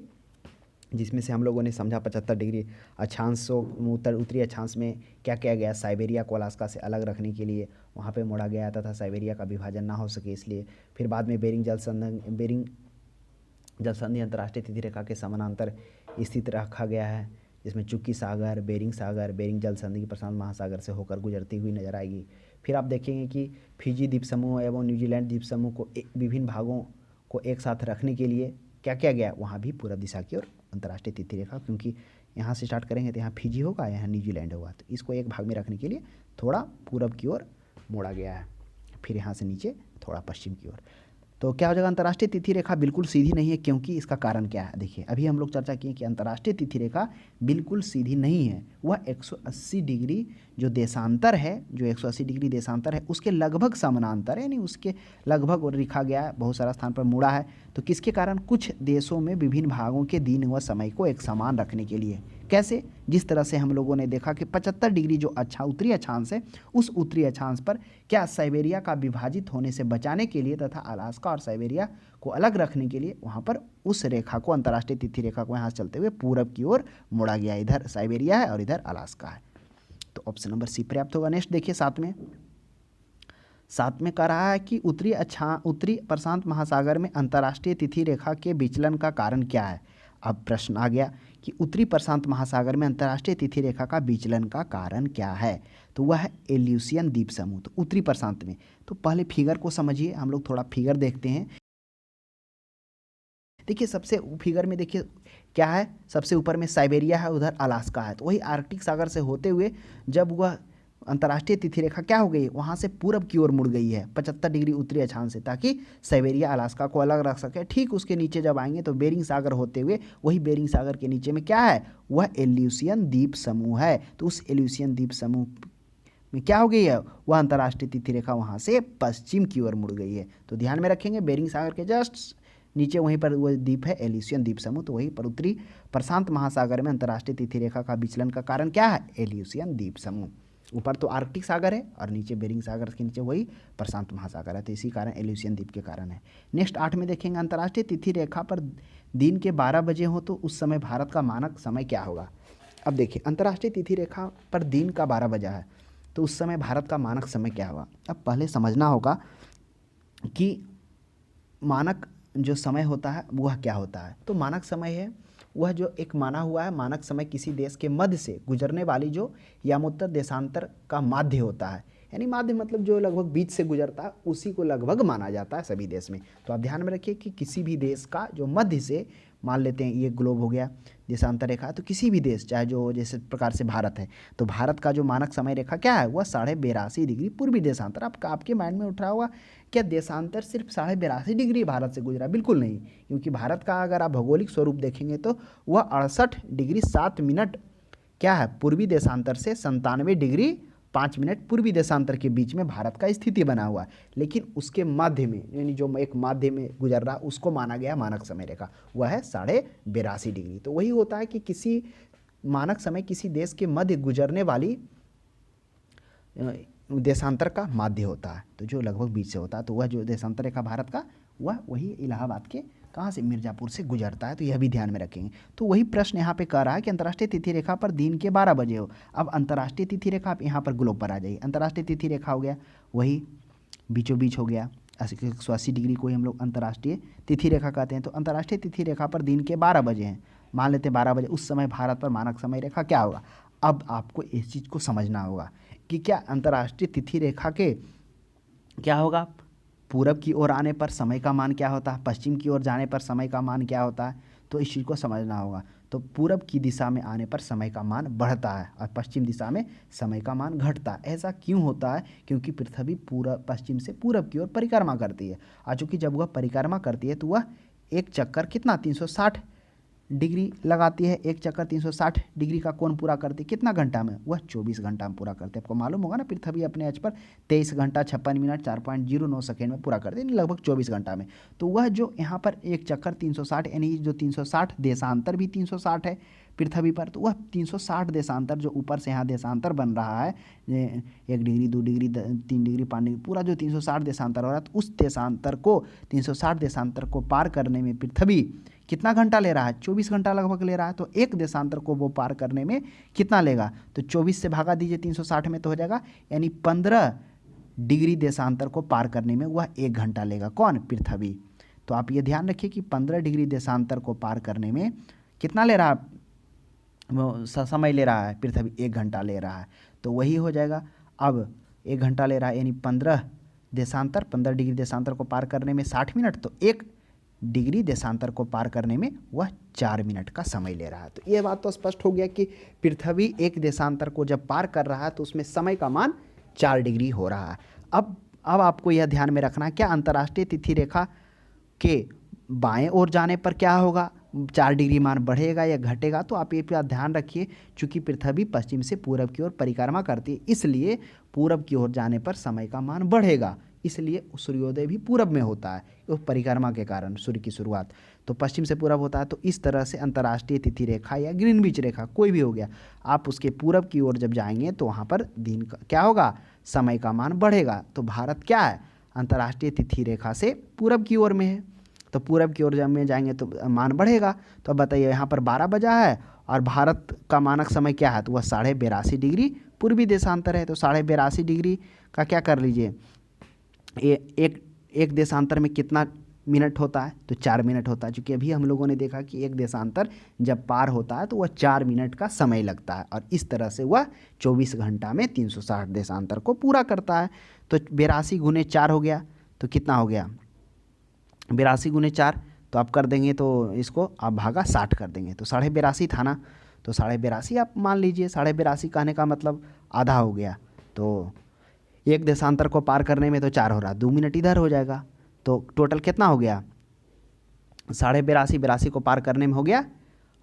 जिसमें से हम लोगों ने समझा 75 डिग्री अक्षांशों उत्तरी अक्षांश में क्या किया गया, साइबेरिया को अलास्का से अलग रखने के लिए वहाँ पे मोड़ा गया तथा साइबेरिया का विभाजन ना हो सके इसलिए। फिर बाद में बेरिंग जल संधि अंतर्राष्ट्रीय तिथि रेखा के समानांतर स्थित रखा गया है, जिसमें चुक्की सागर, बेरिंग जल संधि की प्रशांत महासागर से होकर गुजरती हुई नजर आएगी। फिर आप देखेंगे कि फिजी द्वीप समूह एवं न्यूजीलैंड द्वीप समूह को विभिन्न भागों को एक साथ रखने के लिए क्या किया गया, वहाँ भी पूरब दिशा की ओर अंतर्राष्ट्रीय तिथि रेखा, क्योंकि यहाँ से स्टार्ट करेंगे तो यहाँ फिजी होगा, यहाँ न्यूजीलैंड होगा, तो इसको एक भाग में रखने के लिए थोड़ा पूरब की ओर मोड़ा गया है, फिर यहाँ से नीचे थोड़ा पश्चिम की ओर। तो क्या हो जाएगा, अंतर्राष्ट्रीय तिथि रेखा बिल्कुल सीधी नहीं है, क्योंकि इसका कारण क्या है, देखिए अभी हम लोग चर्चा किए कि अंतर्राष्ट्रीय तिथि रेखा बिल्कुल सीधी नहीं है, वह 180 डिग्री जो देशांतर है, जो 180 डिग्री देशांतर है उसके लगभग समानांतर है, यानी उसके लगभग लिखा गया है, बहुत सारा स्थान पर मुड़ा है। तो किसके कारण, कुछ देशों में विभिन्न भागों के दिन व समय को एक समान रखने के लिए। कैसे, जिस तरह से हम लोगों ने देखा कि 75 डिग्री जो उत्तरी अक्षांश है, उस उत्तरी अक्षांश पर क्या साइबेरिया का विभाजित होने से बचाने के लिए तथा अलास्का और साइबेरिया को अलग रखने के लिए वहाँ पर उस रेखा को, अंतर्राष्ट्रीय तिथि रेखा को यहाँ से चलते हुए पूरब की ओर मोड़ा गया, इधर साइबेरिया है और इधर अलास्का है। तो ऑप्शन नंबर सी पर्याप्त होगा। नेक्स्ट देखिए, साथ में कह रहा है कि उत्तरी प्रशांत महासागर में अंतर्राष्ट्रीय तिथि रेखा के विचलन का कारण क्या है। अब प्रश्न आ गया कि उत्तरी प्रशांत महासागर में अंतर्राष्ट्रीय तिथि रेखा का विचलन का कारण क्या है, तो वह है एल्यूसियन द्वीप समूह। तो उत्तरी प्रशांत में, तो पहले फिगर को समझिए, हम लोग थोड़ा फिगर देखते हैं। देखिए सबसे फिगर में देखिए क्या है, सबसे ऊपर में साइबेरिया है, उधर अलास्का है, तो वही आर्कटिक सागर से होते हुए जब वह अंतर्राष्ट्रीय तिथि रेखा क्या हो गई, वहाँ से पूरब की ओर मुड़ गई है 75 डिग्री उत्तरी अक्षांश से, ताकि साइबेरिया अलास्का को अलग रख सके। ठीक उसके नीचे जब आएंगे तो बेरिंग सागर होते हुए, वही बेरिंग सागर के नीचे में क्या है, वह एल्यूसियन द्वीप समूह है। तो उस एल्यूसियन द्वीप समूह में क्या हो गई है, वह अंतर्राष्ट्रीय तिथि रेखा वहाँ से पश्चिम की ओर मुड़ गई है। तो ध्यान में रखेंगे, बेरिंग सागर के जस्ट नीचे वहीं पर वह द्वीप है एल्यूसियन द्वीप समूह, तो वहीं पर उत्तरी प्रशांत महासागर में अंतर्राष्ट्रीय तिथि रेखा का विचलन का कारण क्या है, एल्यूसियन द्वीप समूह। ऊपर तो आर्कटिक सागर है और नीचे बेरिंग सागर के नीचे वही प्रशांत महासागर है, तो इसी कारण एल्यूसियन द्वीप के कारण है। नेक्स्ट 8 में देखेंगे, अंतर्राष्ट्रीय तिथि रेखा पर दिन के 12 बजे हो तो उस समय भारत का मानक समय क्या होगा। अब देखिए अंतर्राष्ट्रीय तिथि रेखा पर दिन का 12 बजा है, तो उस समय भारत का मानक समय क्या होगा। अब पहले समझना होगा कि मानक जो समय होता है वह क्या होता है। तो मानक समय है वह जो एक माना हुआ है, मानक समय किसी देश के मध्य से गुजरने वाली जो यामोत्तर देशांतर का माध्य होता है, यानी माध्य मतलब जो लगभग बीच से गुजरता है, उसी को लगभग माना जाता है सभी देश में। तो आप ध्यान में रखिए कि किसी भी देश का जो मध्य से, मान लेते हैं ये ग्लोब हो गया, देशांतर रेखा, तो किसी भी देश, चाहे जो जैसे प्रकार से भारत है, तो भारत का जो मानक समय रेखा क्या है, वह 82.5 डिग्री पूर्वी देशांतर। आपके माइंड में उठ रहा होगा क्या देशांतर सिर्फ 82.5 डिग्री भारत से गुजरा, बिल्कुल नहीं, क्योंकि भारत का अगर आप भौगोलिक स्वरूप देखेंगे तो वह 68 डिग्री 7 मिनट क्या है, पूर्वी देशांतर से 97 डिग्री 5 मिनट पूर्वी देशांतर के बीच में भारत का स्थिति बना हुआ है। लेकिन उसके माध्य में, यानी जो एक माध्य में गुजर रहा, उसको माना गया मानक समय रेखा, वह है 82.5 डिग्री। तो वही होता है कि किसी मानक समय किसी देश के मध्य गुजरने वाली देशांतर का माध्य होता है, तो जो लगभग बीच से होता है। तो वह जो देशांतर रेखा भारत का वह वही इलाहाबाद के कहाँ से, मिर्ज़ापुर से गुजरता है। तो यह भी ध्यान में रखेंगे। तो वही प्रश्न यहाँ पे कह रहा है कि अंतर्राष्ट्रीय तिथि रेखा पर दिन के 12 बजे हो। अब अंतर्राष्ट्रीय तिथि रेखा आप यहाँ पर ग्लोब पर आ जाइए। अंतर्राष्ट्रीय तिथि रेखा हो गया वही बीचों बीच हो गया, 180 डिग्री को ही हम लोग अंतर्राष्ट्रीय तिथि रेखा कहते हैं। तो अंतर्राष्ट्रीय तिथि रेखा पर दिन के 12 बजे हैं, मान लेते हैं 12 बजे। उस समय भारत पर मानक समय रेखा क्या होगा। अब आपको इस चीज़ को समझना होगा कि क्या अंतर्राष्ट्रीय तिथि रेखा के क्या होगा, पूरब की ओर आने पर समय का मान क्या होता है, पश्चिम की ओर जाने पर समय का मान क्या होता है। तो इस चीज़ को समझना होगा। तो पूरब की दिशा में आने पर समय का मान बढ़ता है और पश्चिम दिशा में समय का मान घटता है। ऐसा क्यों होता है, क्योंकि पृथ्वी पूरब पश्चिम से पूरब की ओर परिक्रमा करती है। और चूँकि जब वह परिक्रमा करती है तो वह एक चक्कर कितना 360 डिग्री लगाती है। एक चक्कर 360 डिग्री का कोण पूरा करती है कितना घंटा में, वह 24 घंटा में पूरा करते हैं। आपको मालूम होगा ना, पृथ्वी अपने अक्ष पर 23 घंटा 56 मिनट 4.09 सेकेंड में पूरा करती है, लगभग 24 घंटा में। तो वह जो यहाँ पर एक चक्कर 360 यानी जो 360 देशांतर भी 360 है पृथ्वी पर, तो वह 360 देशांतर जो ऊपर से यहाँ देशांतर बन रहा है 1 डिग्री 2 डिग्री 3 डिग्री 5 डिग्री, पूरा जो 360 देशांतर हो रहा है, तो उस देशांतर को 360 देशांतर को पार करने में पृथ्वी कितना घंटा ले रहा है, 24 घंटा लगभग ले रहा है। तो एक देशांतर को वो पार करने में कितना लेगा, तो 24 से भागा दीजिए 360 में तो हो जाएगा, यानी 15 डिग्री देशांतर को पार करने में वह 1 घंटा लेगा। कौन, पृथ्वी। तो आप ये ध्यान रखिए कि 15 डिग्री देशांतर को पार करने में कितना ले रहा है, वो समय ले रहा है पृथ्वी, 1 घंटा ले रहा है। तो वही हो जाएगा। अब 1 घंटा ले रहा है यानी 15 डिग्री देशांतर को पार करने में 60 मिनट, तो 1 डिग्री देशांतर को पार करने में वह 4 मिनट का समय ले रहा है। तो ये बात तो स्पष्ट हो गया कि पृथ्वी एक देशांतर को जब पार कर रहा है तो उसमें समय का मान 4 डिग्री हो रहा है। अब आपको यह ध्यान में रखना है, क्या अंतर्राष्ट्रीय तिथि रेखा के बाएं ओर जाने पर क्या होगा, 4 डिग्री मान बढ़ेगा या घटेगा। तो आप ये बात ध्यान रखिए, चूंकि पृथ्वी पश्चिम से पूरब की ओर परिक्रमा करती है, इसलिए पूरब की ओर जाने पर समय का मान बढ़ेगा। इसलिए सूर्योदय भी पूरब में होता है, वो परिक्रमा के कारण सूर्य की शुरुआत तो पश्चिम से पूरब होता है। तो इस तरह से अंतर्राष्ट्रीय तिथि रेखा या ग्रीनविच रेखा कोई भी हो गया, आप उसके पूरब की ओर जब जाएंगे तो वहाँ पर दिन का क्या होगा, समय का मान बढ़ेगा। तो भारत क्या है, अंतर्राष्ट्रीय तिथि रेखा से पूरब की ओर में है, तो पूरब की ओर जब में जाएंगे तो मान बढ़ेगा। तो अब बताइए, यहाँ पर 12 बजा है और भारत का मानक समय क्या है, तो वह 82.5 डिग्री पूर्वी देशांतर है। तो 82.5 डिग्री का क्या कर लीजिए, एक देशांतर में कितना मिनट होता है, तो 4 मिनट होता है। क्योंकि अभी हम लोगों ने देखा कि एक देशांतर जब पार होता है तो वह 4 मिनट का समय लगता है, और इस तरह से वह 24 घंटा में 360 देशांतर को पूरा करता है। तो 82 गुने 4 हो गया, तो कितना हो गया, 82 गुने 4, तो आप कर देंगे तो इसको आप भागा 60 कर देंगे, तो 82.5 था ना। तो 82.5 आप मान लीजिए, 82.5 कहने का मतलब आधा हो गया। तो एक देशांतर को पार करने में तो 4 हो रहा, 2 मिनट इधर हो जाएगा। तो टोटल कितना हो गया, 82.5 को पार करने में हो गया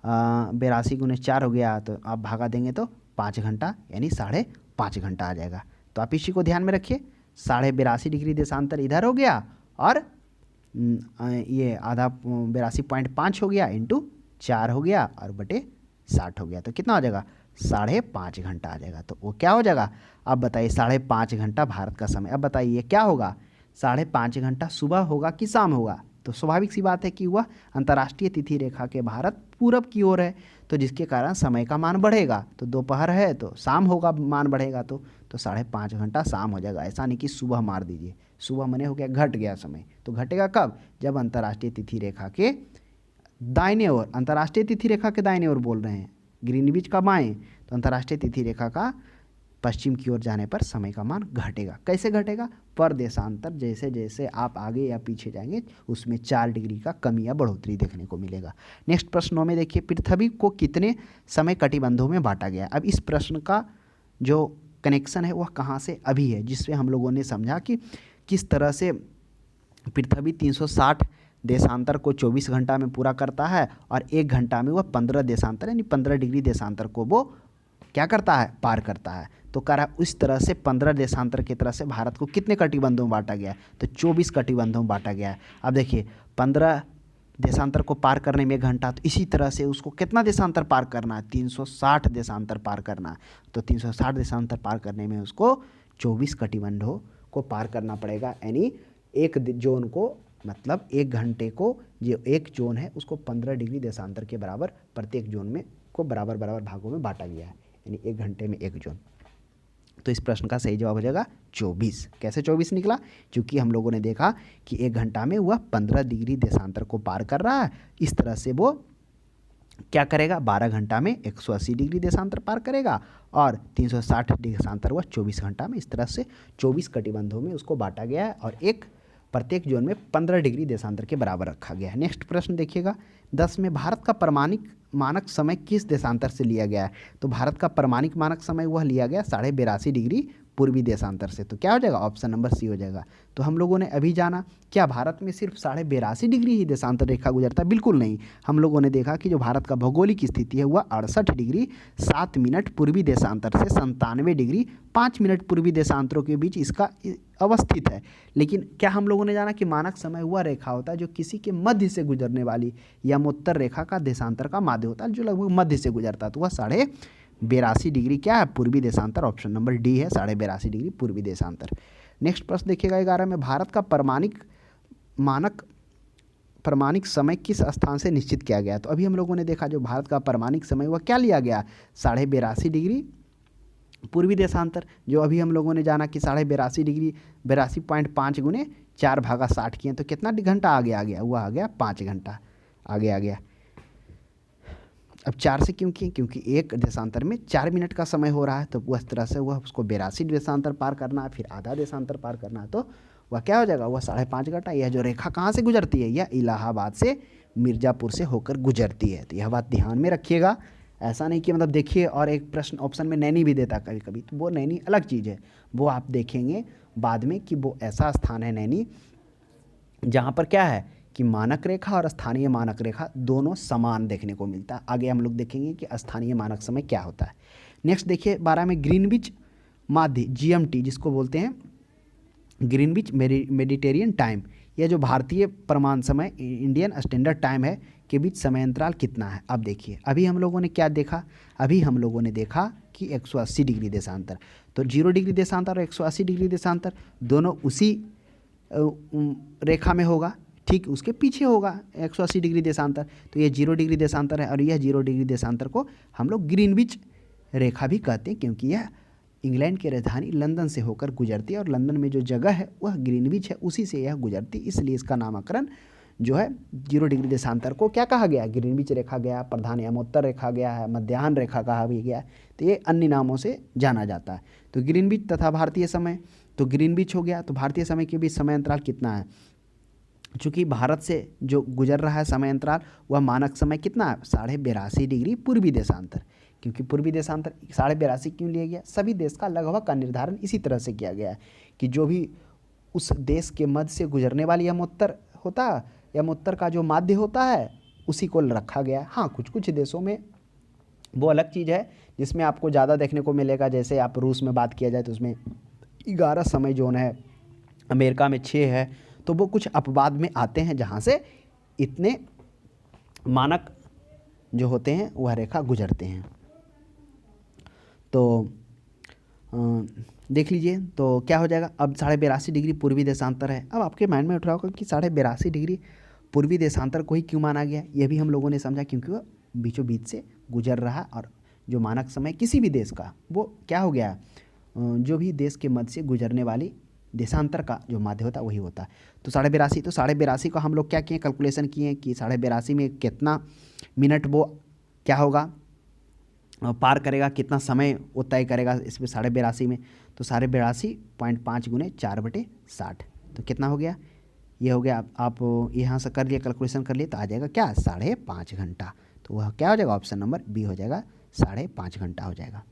82 गुने 4 हो गया। तो आप भागा देंगे तो 5 घंटा, यानी 5.5 घंटा आ जाएगा। तो आप इसी को ध्यान में रखिए, 82.5 डिग्री देशांतर इधर हो गया, और ये आधा 82.5 हो गया इंटू 4 हो गया और बटे 60 हो गया। तो कितना हो जाएगा, 5.5 घंटा आ जाएगा। तो वो क्या हो जाएगा, अब बताइए 5.5 घंटा भारत का समय। अब बताइए क्या होगा, 5.5 घंटा सुबह होगा कि शाम होगा। तो स्वाभाविक सी बात है कि वह अंतर्राष्ट्रीय तिथि रेखा के भारत पूरब की ओर है, तो जिसके कारण समय का मान बढ़ेगा। तो दोपहर है तो शाम होगा, मान बढ़ेगा तो 5.5 घंटा शाम हो जाएगा। ऐसा नहीं कि सुबह मार दीजिए, सुबह मने हो गया घट गया समय। तो घटेगा कब, जब अंतर्राष्ट्रीय तिथि रेखा के दाहिने ओर, अंतर्राष्ट्रीय तिथि रेखा के दाहिने ओर बोल रहे हैं, ग्रीनविच का बाएं, तो अंतर्राष्ट्रीय तिथि रेखा का पश्चिम की ओर जाने पर समय का मान घटेगा। कैसे घटेगा, पर देशांतर जैसे जैसे आप आगे या पीछे जाएंगे उसमें 4 डिग्री का कमी या बढ़ोतरी देखने को मिलेगा। नेक्स्ट प्रश्नों में देखिए, पृथ्वी को कितने समय कटिबंधों में बांटा गया। अब इस प्रश्न का जो कनेक्शन है वह कहाँ से अभी है, जिससे हम लोगों ने समझा कि किस तरह से पृथ्वी 360 देशांतर को 24 घंटा में पूरा करता है, और 1 घंटा में वह 15 देशांतर यानी 15 डिग्री देशांतर को वो क्या करता है, पार करता है। तो कह रहा उस तरह से 15 देशांतर की तरह से भारत को कितने कटिबंधों में बांटा गया है, तो 24 कटिबंधों में बांटा गया है। अब देखिए 15 देशांतर को पार करने में 1 घंटा, तो इसी तरह से उसको कितना देशांतर पार करना है, 360 देशांतर पार करना है। तो 360 देशांतर पार करने में उसको 24 कटिबंधों को पार करना पड़ेगा। यानी एक जोन को, मतलब 1 घंटे को, जो एक जोन है उसको 15 डिग्री देशांतर के बराबर प्रत्येक जोन में को बराबर बराबर भागों में बांटा गया है, यानी 1 घंटे में 1 जोन। तो इस प्रश्न का सही जवाब हो जाएगा 24। कैसे 24 निकला? क्योंकि हम लोगों ने देखा कि 1 घंटा में वह 15 डिग्री देशांतर को पार कर रहा है, इस तरह से वो क्या करेगा, 12 घंटा में 180 डिग्री देशांतर पार करेगा और 360 देशांतर वह 24 घंटा में, इस तरह से 24 कटिबंधों में उसको बांटा गया है और एक प्रत्येक जोन में 15 डिग्री देशांतर के बराबर रखा गया है। नेक्स्ट प्रश्न देखिएगा 10 में, भारत का प्रमाणिक मानक समय किस देशांतर से लिया गया है? तो भारत का प्रमाणिक मानक समय वह लिया गया 82.5 डिग्री पूर्वी देशांतर से। तो क्या हो जाएगा? ऑप्शन नंबर सी हो जाएगा। तो हम लोगों ने अभी जाना, क्या भारत में सिर्फ 82.5 डिग्री ही देशांतर रेखा गुजरता है? बिल्कुल नहीं। हम लोगों ने देखा कि जो भारत का भौगोलिक स्थिति है वह 68 डिग्री 7 मिनट पूर्वी देशांतर से 97 डिग्री 5 मिनट पूर्वी देशांतरों के बीच इसका अवस्थित है। लेकिन क्या हम लोगों ने जाना कि मानक समय वह रेखा होता है जो किसी के मध्य से गुजरने वाली यमोत्तर रेखा का देशांतर का माध्य होता है, जो लगभग मध्य से गुजरता है। तो वह 82.5 डिग्री क्या है? पूर्वी देशांतर। ऑप्शन नंबर डी है 82.5 डिग्री पूर्वी देशांतर। नेक्स्ट प्रश्न देखिएगा 11 में, भारत का प्रमाणिक समय किस स्थान से निश्चित किया गया? तो अभी हम लोगों ने देखा जो भारत का प्रमाणिक समय वह क्या लिया गया? 82.5 डिग्री पूर्वी देशांतर। जो अभी हम लोगों ने जाना कि 82.5 डिग्री 82.5 गुने 4/60 किए तो कितना घंटा आगे आ गया? वह आ गया 5 घंटा आगे आ गया। अब 4 से क्यों किए? क्योंकि एक देशांतर में 4 मिनट का समय हो रहा है, तो उस तरह से वह उसको 82 देशांतर पार करना है, फिर आधा देशांतर पार करना है, तो वह क्या हो जाएगा? वह 5.5 घंटा। यह जो रेखा कहाँ से गुजरती है? यह इलाहाबाद से मिर्ज़ापुर से होकर गुजरती है। तो यह बात ध्यान में रखिएगा। ऐसा नहीं कि मतलब देखिए और एक प्रश्न ऑप्शन में नैनी भी देता कभी कभी, तो वो नैनी अलग चीज़ है, वो आप देखेंगे बाद में कि वो ऐसा स्थान है नैनी जहाँ पर क्या है कि मानक रेखा और स्थानीय मानक रेखा दोनों समान देखने को मिलता है। आगे हम लोग देखेंगे कि स्थानीय मानक समय क्या होता है। नेक्स्ट देखिए 12 में, ग्रीनविच माध्य GMT जिसको बोलते हैं ग्रीनविच मेडिटेरियन टाइम, यह जो भारतीय प्रमाण समय इंडियन स्टैंडर्ड टाइम है के बीच समय अंतराल कितना है? अब देखिए अभी हम लोगों ने क्या देखा? अभी हम लोगों ने देखा कि 180 डिग्री देशांतर, तो 0 डिग्री देशांतर और 180 डिग्री देशांतर दोनों उसी रेखा में होगा, ठीक उसके पीछे होगा 180 डिग्री देशांतर। तो ये 0 डिग्री देशांतर है और यह 0 डिग्री देशांतर को हम लोग ग्रीनविच रेखा भी कहते हैं, क्योंकि यह इंग्लैंड की राजधानी लंदन से होकर गुजरती है और लंदन में जो जगह है वह ग्रीनविच है, उसी से यह गुजरती, इसलिए इसका नामकरण जो है 0 डिग्री देशांतर को क्या कहा गया? ग्रीनविच रेखा गया, प्रधान यमोत्तर रेखा गया है, मध्याह्न रेखा कहा भी गया। तो ये अन्य नामों से जाना जाता है। तो ग्रीनविच तथा भारतीय समय, तो ग्रीनविच हो गया, तो भारतीय समय के बीच समय अंतराल कितना है? चूँकि भारत से जो गुजर रहा है समय अंतराल वह मानक समय कितना है? 82.5 डिग्री पूर्वी देशांतर। क्योंकि पूर्वी देशांतर 82.5 क्यों लिया गया? सभी देश का लगभग का निर्धारण इसी तरह से किया गया है कि जो भी उस देश के मध्य से गुजरने वाली यमोत्तर होता है, यमोत्तर का जो माध्य होता है उसी को रखा गया है। हाँ, कुछ कुछ देशों में वो अलग चीज़ है जिसमें आपको ज़्यादा देखने को मिलेगा। जैसे आप रूस में बात किया जाए तो उसमें 11 समय जोन है, अमेरिका में 6 है, तो वो कुछ अपवाद में आते हैं जहाँ से इतने मानक जो होते हैं वह रेखा गुजरते हैं। तो देख लीजिए तो क्या हो जाएगा? अब 82.5 डिग्री पूर्वी देशांतर है। अब आपके माइंड में उठ रहा होगा कि 82.5 डिग्री पूर्वी देशांतर को ही क्यों माना गया? ये भी हम लोगों ने समझा क्योंकि वह बीचों बीच से गुजर रहा है और जो मानक समय किसी भी देश का वो क्या हो गया, जो भी देश के मध्य से गुजरने वाली देशांतर का जो माध्य होता है वही होता है। तो 82.5, तो 82.5 को हम लोग क्या किए? कैलकुलेशन किए कि 82.5 में कितना मिनट वो क्या होगा पार करेगा, कितना समय वो तय करेगा इसमें 82.5 में। तो 82.5 गुने 4/60, तो कितना हो गया? ये हो गया। आप यहाँ से कर लिए, कैलकुलेशन कर लिए तो आ जाएगा क्या? 5.5 घंटा। तो वह क्या हो जाएगा? ऑप्शन नंबर बी हो जाएगा, 5.5 घंटा हो जाएगा।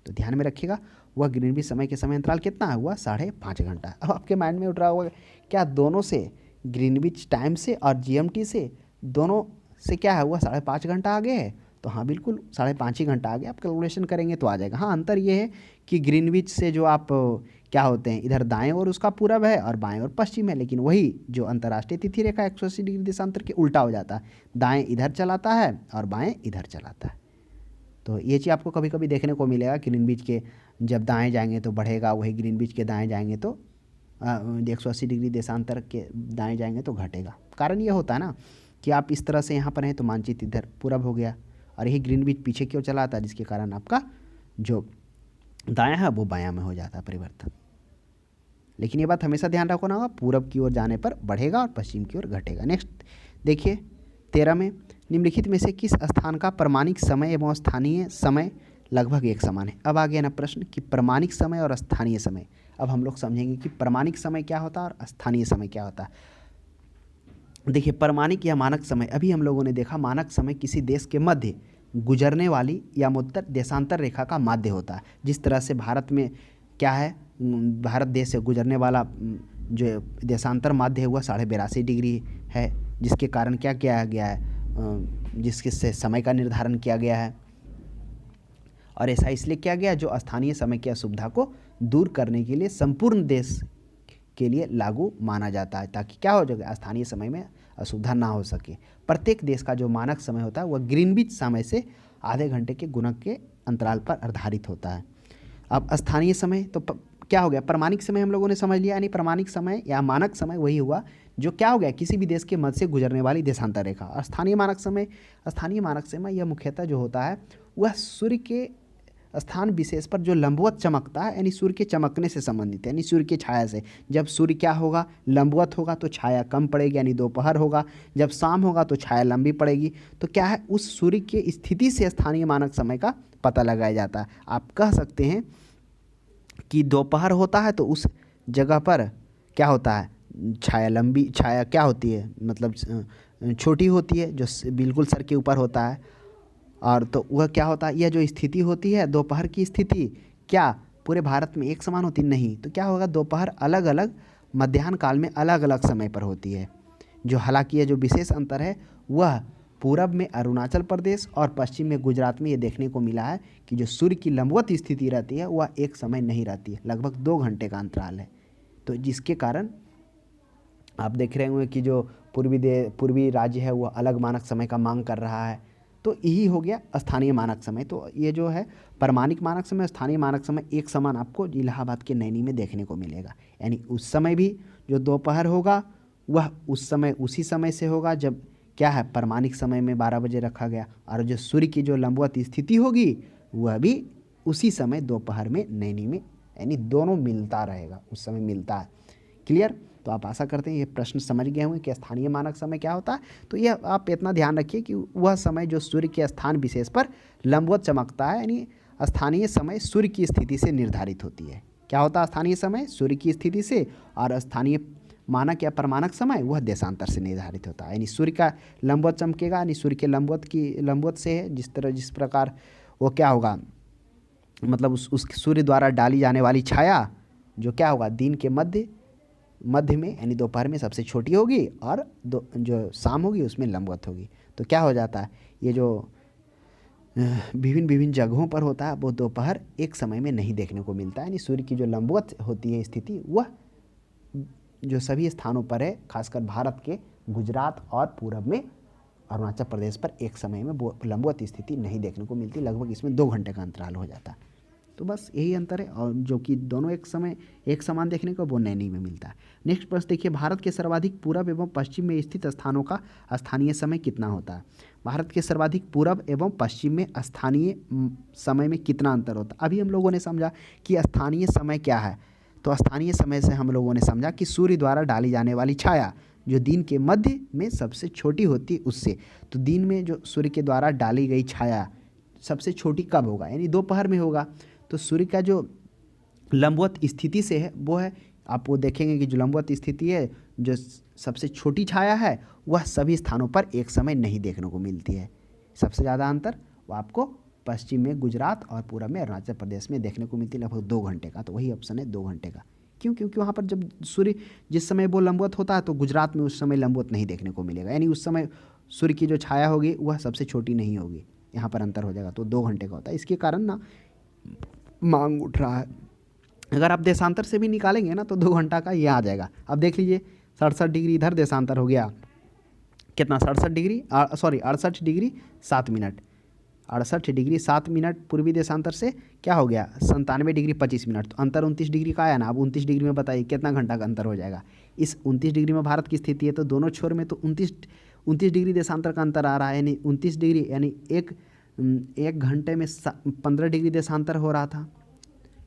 तो ध्यान में रखिएगा वह ग्रीनविच समय के समय अंतराल कितना है? हुआ 5.5 घंटा। अब आपके माइंड में उठ रहा होगा क्या दोनों से, ग्रीनविच टाइम से और GMT से, दोनों से क्या है हुआ 5.5 घंटा आगे है? तो हाँ बिल्कुल 5.5 ही घंटा आगे आप कैलकुलेशन करेंगे तो आ जाएगा। हाँ अंतर ये है कि ग्रीनविच से जो आप क्या होते हैं, इधर दाएं और उसका पूरब है और बाएं और पश्चिम है, लेकिन वही जो अंतर्राष्ट्रीय तिथि रेखा 180 डिग्री देशांतर के उल्टा हो जाता है, दाएं इधर चलाता है और बाएं इधर चलाता है। तो ये चीज़ आपको कभी कभी देखने को मिलेगा, ग्रीनविच के जब दाएं जाएंगे तो बढ़ेगा, वही ग्रीनविच के दाएं जाएंगे तो 180 डिग्री देशांतर के दाएं जाएंगे तो घटेगा। कारण ये होता है ना कि आप इस तरह से यहाँ पर हैं तो मानचित्र इधर पूरब हो गया और यही ग्रीनविच पीछे क्यों चलाता है, जिसके कारण आपका जो दायां है वो बायां में हो जाता है परिवर्तन। लेकिन ये बात हमेशा ध्यान रखना होगा, पूरब की ओर जाने पर बढ़ेगा और पश्चिम की ओर घटेगा। नेक्स्ट देखिए 13 में, निम्नलिखित में से किस स्थान का प्रमाणिक समय एवं स्थानीय समय लगभग एक समान है। अब आ गया ना प्रश्न कि प्रमाणिक समय और स्थानीय समय। अब हम लोग समझेंगे कि प्रमाणिक समय क्या होता है और स्थानीय समय क्या होता है। देखिए प्रमाणिक या मानक समय, अभी हम लोगों ने देखा मानक समय किसी देश के मध्य गुजरने वाली या मुत्तर देशांतर रेखा का माध्य होता है। जिस तरह से भारत में क्या है, भारत देश से गुजरने वाला जो देशांतर माध्य है वह 82.5 डिग्री है, जिसके कारण क्या किया गया है, जिसके से समय का निर्धारण किया गया है। और ऐसा इसलिए किया गया जो स्थानीय समय की असुविधा को दूर करने के लिए संपूर्ण देश के लिए लागू माना जाता है, ताकि क्या हो जाएगा, स्थानीय समय में असुविधा ना हो सके। प्रत्येक देश का जो मानक समय होता है वह ग्रीनविच समय से आधे घंटे के गुणक के अंतराल पर आधारित होता है। अब स्थानीय समय तो क्या हो गया, प्रमाणिक समय हम लोगों ने समझ लिया, यानी प्रमाणिक समय या मानक समय वही हुआ जो क्या हो गया, किसी भी देश के मध्य से गुजरने वाली देशांतर रेखा। और स्थानीय मानक समय यह मुख्यतः जो होता है वह सूर्य के स्थान विशेष पर जो लंबवत चमकता है, यानी सूर्य के चमकने से संबंधित है, यानी सूर्य की छाया से। जब सूर्य क्या होगा, लंबवत होगा तो छाया कम पड़ेगी, यानी दोपहर होगा। जब शाम होगा तो छाया लंबी पड़ेगी। तो क्या है, उस सूर्य की स्थिति से स्थानीय मानक समय का पता लगाया जाता है। आप कह सकते हैं कि दोपहर होता है तो उस जगह पर क्या होता है, छाया क्या होती है, मतलब छोटी होती है, जो बिल्कुल सर के ऊपर होता है। और तो वह क्या होता है, यह जो स्थिति होती है दोपहर की स्थिति, क्या पूरे भारत में एक समान होती नहीं। तो क्या होगा, दोपहर अलग अलग मध्याह्न काल में अलग अलग समय पर होती है। जो हालांकि यह जो विशेष अंतर है वह पूरब में अरुणाचल प्रदेश और पश्चिम में गुजरात में ये देखने को मिला है कि जो सूर्य की लंबवत स्थिति रहती है वह एक समय नहीं रहती है, लगभग 2 घंटे का अंतराल है। तो जिसके कारण आप देख रहे होंगे कि जो पूर्वी राज्य है वह अलग मानक समय का मांग कर रहा है। तो यही हो गया स्थानीय मानक समय। तो ये जो है प्रमाणिक मानक समय, स्थानीय मानक समय एक समान आपको इलाहाबाद के नैनी में देखने को मिलेगा। यानी उस समय भी जो दोपहर होगा वह उस समय उसी समय से होगा जब क्या है, प्रमाणिक समय में 12 बजे रखा गया। और जो सूर्य की जो लंबवत स्थिति होगी वह भी उसी समय दोपहर में नैनी में, यानी दोनों मिलता रहेगा, उस समय मिलता है। क्लियर। तो आप आशा करते हैं ये प्रश्न समझ गए होंगे कि स्थानीय मानक समय क्या होता है। तो यह आप इतना ध्यान रखिए कि वह समय जो सूर्य के स्थान विशेष पर लंबवत चमकता है, यानी स्थानीय समय सूर्य की स्थिति से निर्धारित होती है। क्या होता है, स्थानीय समय सूर्य की स्थिति से, और स्थानीय मानक या प्रमाणक समय वह देशांतर से निर्धारित होता है। यानी सूर्य का लंबवत चमकेगा, यानी सूर्य के लंबवत से है, जिस प्रकार वो क्या होगा, मतलब उस सूर्य द्वारा डाली जाने वाली छाया जो क्या होगा, दिन के मध्य में यानी दोपहर में सबसे छोटी होगी, और जो शाम होगी उसमें लंबवत होगी। तो क्या हो जाता है, ये जो विभिन्न जगहों पर होता है वो दोपहर एक समय में नहीं देखने को मिलता है। यानी सूर्य की जो लंबवत होती है स्थिति वह जो सभी स्थानों पर है, खासकर भारत के गुजरात और पूरब में अरुणाचल प्रदेश पर एक समय में लंबवत स्थिति नहीं देखने को मिलती, लगभग इसमें 2 घंटे का अंतराल हो जाता है। तो बस यही अंतर है, और जो कि दोनों एक समान देखने को वो नैनी में मिलता है। नेक्स्ट प्रश्न देखिए, भारत के सर्वाधिक पूरब एवं पश्चिम में स्थित स्थानों का स्थानीय समय कितना होता है। भारत के सर्वाधिक पूरब एवं पश्चिम में स्थानीय समय में कितना अंतर होता है। अभी हम लोगों ने समझा कि स्थानीय समय क्या है। तो स्थानीय समय से हम लोगों ने समझा कि सूर्य द्वारा डाली जाने वाली छाया जो दिन के मध्य में सबसे छोटी होती है उससे। तो दिन में जो सूर्य के द्वारा डाली गई छाया सबसे छोटी कब होगा, यानी दोपहर में होगा। तो सूर्य का जो लंबवत स्थिति से है वो है, आप वो देखेंगे कि जो लंबवत स्थिति है, जो सबसे छोटी छाया है वह सभी स्थानों पर एक समय नहीं देखने को मिलती है। सबसे ज़्यादा अंतर वो आपको पश्चिम में गुजरात और पूरब में अरुणाचल प्रदेश में देखने को मिलती है, लगभग 2 घंटे का। तो वही ऑप्शन है 2 घंटे का। क्यों? क्योंकि वहाँ पर जब सूर्य जिस समय वो लंबवत होता है तो गुजरात में उस समय लंबवत नहीं देखने को मिलेगा, यानी उस समय सूर्य की जो छाया होगी वह सबसे छोटी नहीं होगी, यहाँ पर अंतर हो जाएगा, तो 2 घंटे का होता है। इसके कारण ना मांग उठ रहा है। अगर आप देशांतर से भी निकालेंगे ना तो 2 घंटा का ये आ जाएगा। अब देख लीजिए 67 डिग्री इधर देशांतर हो गया, कितना 67 degree 68 degree 7 minute, 68 degree 7 minute पूर्वी देशांतर से क्या हो गया 97 डिग्री 25 मिनट, तो अंतर 29 डिग्री का आया ना। अब 29 डिग्री में बताइए कितना घंटा का अंतर हो जाएगा। इस 29 डिग्री में भारत की स्थिति है तो दोनों छोर में तो 29 डिग्री देशांतर का अंतर आ रहा है, यानी 29 डिग्री यानी एक घंटे में 15 डिग्री देशांतर हो रहा था,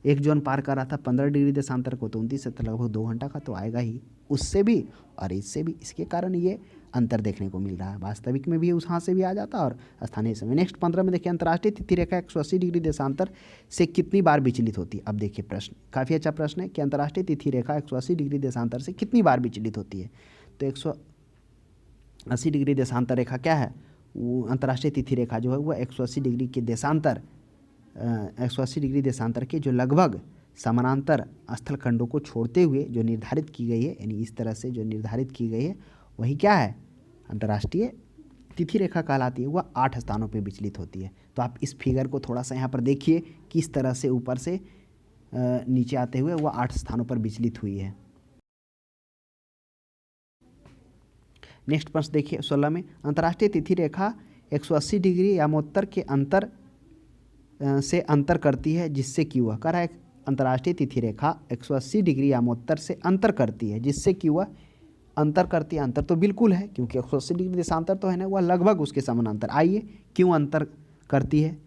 एक जोन पार कर रहा था 15 डिग्री देशांतर को, तो 29 से तो लगभग 2 घंटा का तो आएगा ही, उससे भी और इससे भी। इसके कारण ये अंतर देखने को मिल रहा है। वास्तविक में भी वहाँ से भी आ जाता और स्थानीय समय। नेक्स्ट 15 में देखिए अंतर्राष्ट्रीय तिथि रेखा 180 डिग्री देशांतर से कितनी बार विचलित होती है। अब देखिए प्रश्न काफ़ी अच्छा प्रश्न है कि अंतर्राष्ट्रीय तिथि रेखा 180 डिग्री देशांतर से कितनी बार विचलित होती है। तो 180 डिग्री देशांतर रेखा क्या है, वो अंतर्राष्ट्रीय तिथि रेखा जो है वह 180 डिग्री के देशांतर 180 डिग्री देशांतर के जो लगभग समानांतर स्थल खंडों को छोड़ते हुए जो निर्धारित की गई है, यानी इस तरह से जो निर्धारित की गई है वही क्या है अंतर्राष्ट्रीय तिथि रेखा कहलाती है। वह 8 स्थानों पे विचलित होती है। तो आप इस फिगर को थोड़ा सा यहाँ पर देखिए किस तरह से ऊपर से नीचे आते हुए वह 8 स्थानों पर विचलित हुई है। नेक्स्ट प्रश्न देखिए 16 में अंतर्राष्ट्रीय तिथि रेखा 180 डिग्री यामोत्तर के अंतर से अंतर करती है जिससे कि वह कर है अंतर्राष्ट्रीय तिथि रेखा 180 डिग्री यामोत्तर से अंतर करती है जिससे कि वह अंतर करती है। अंतर तो बिल्कुल है क्योंकि 180 डिग्री देशांतर तो है ना, वह लगभग उसके समानांतर। आइए क्यों अंतर करती है।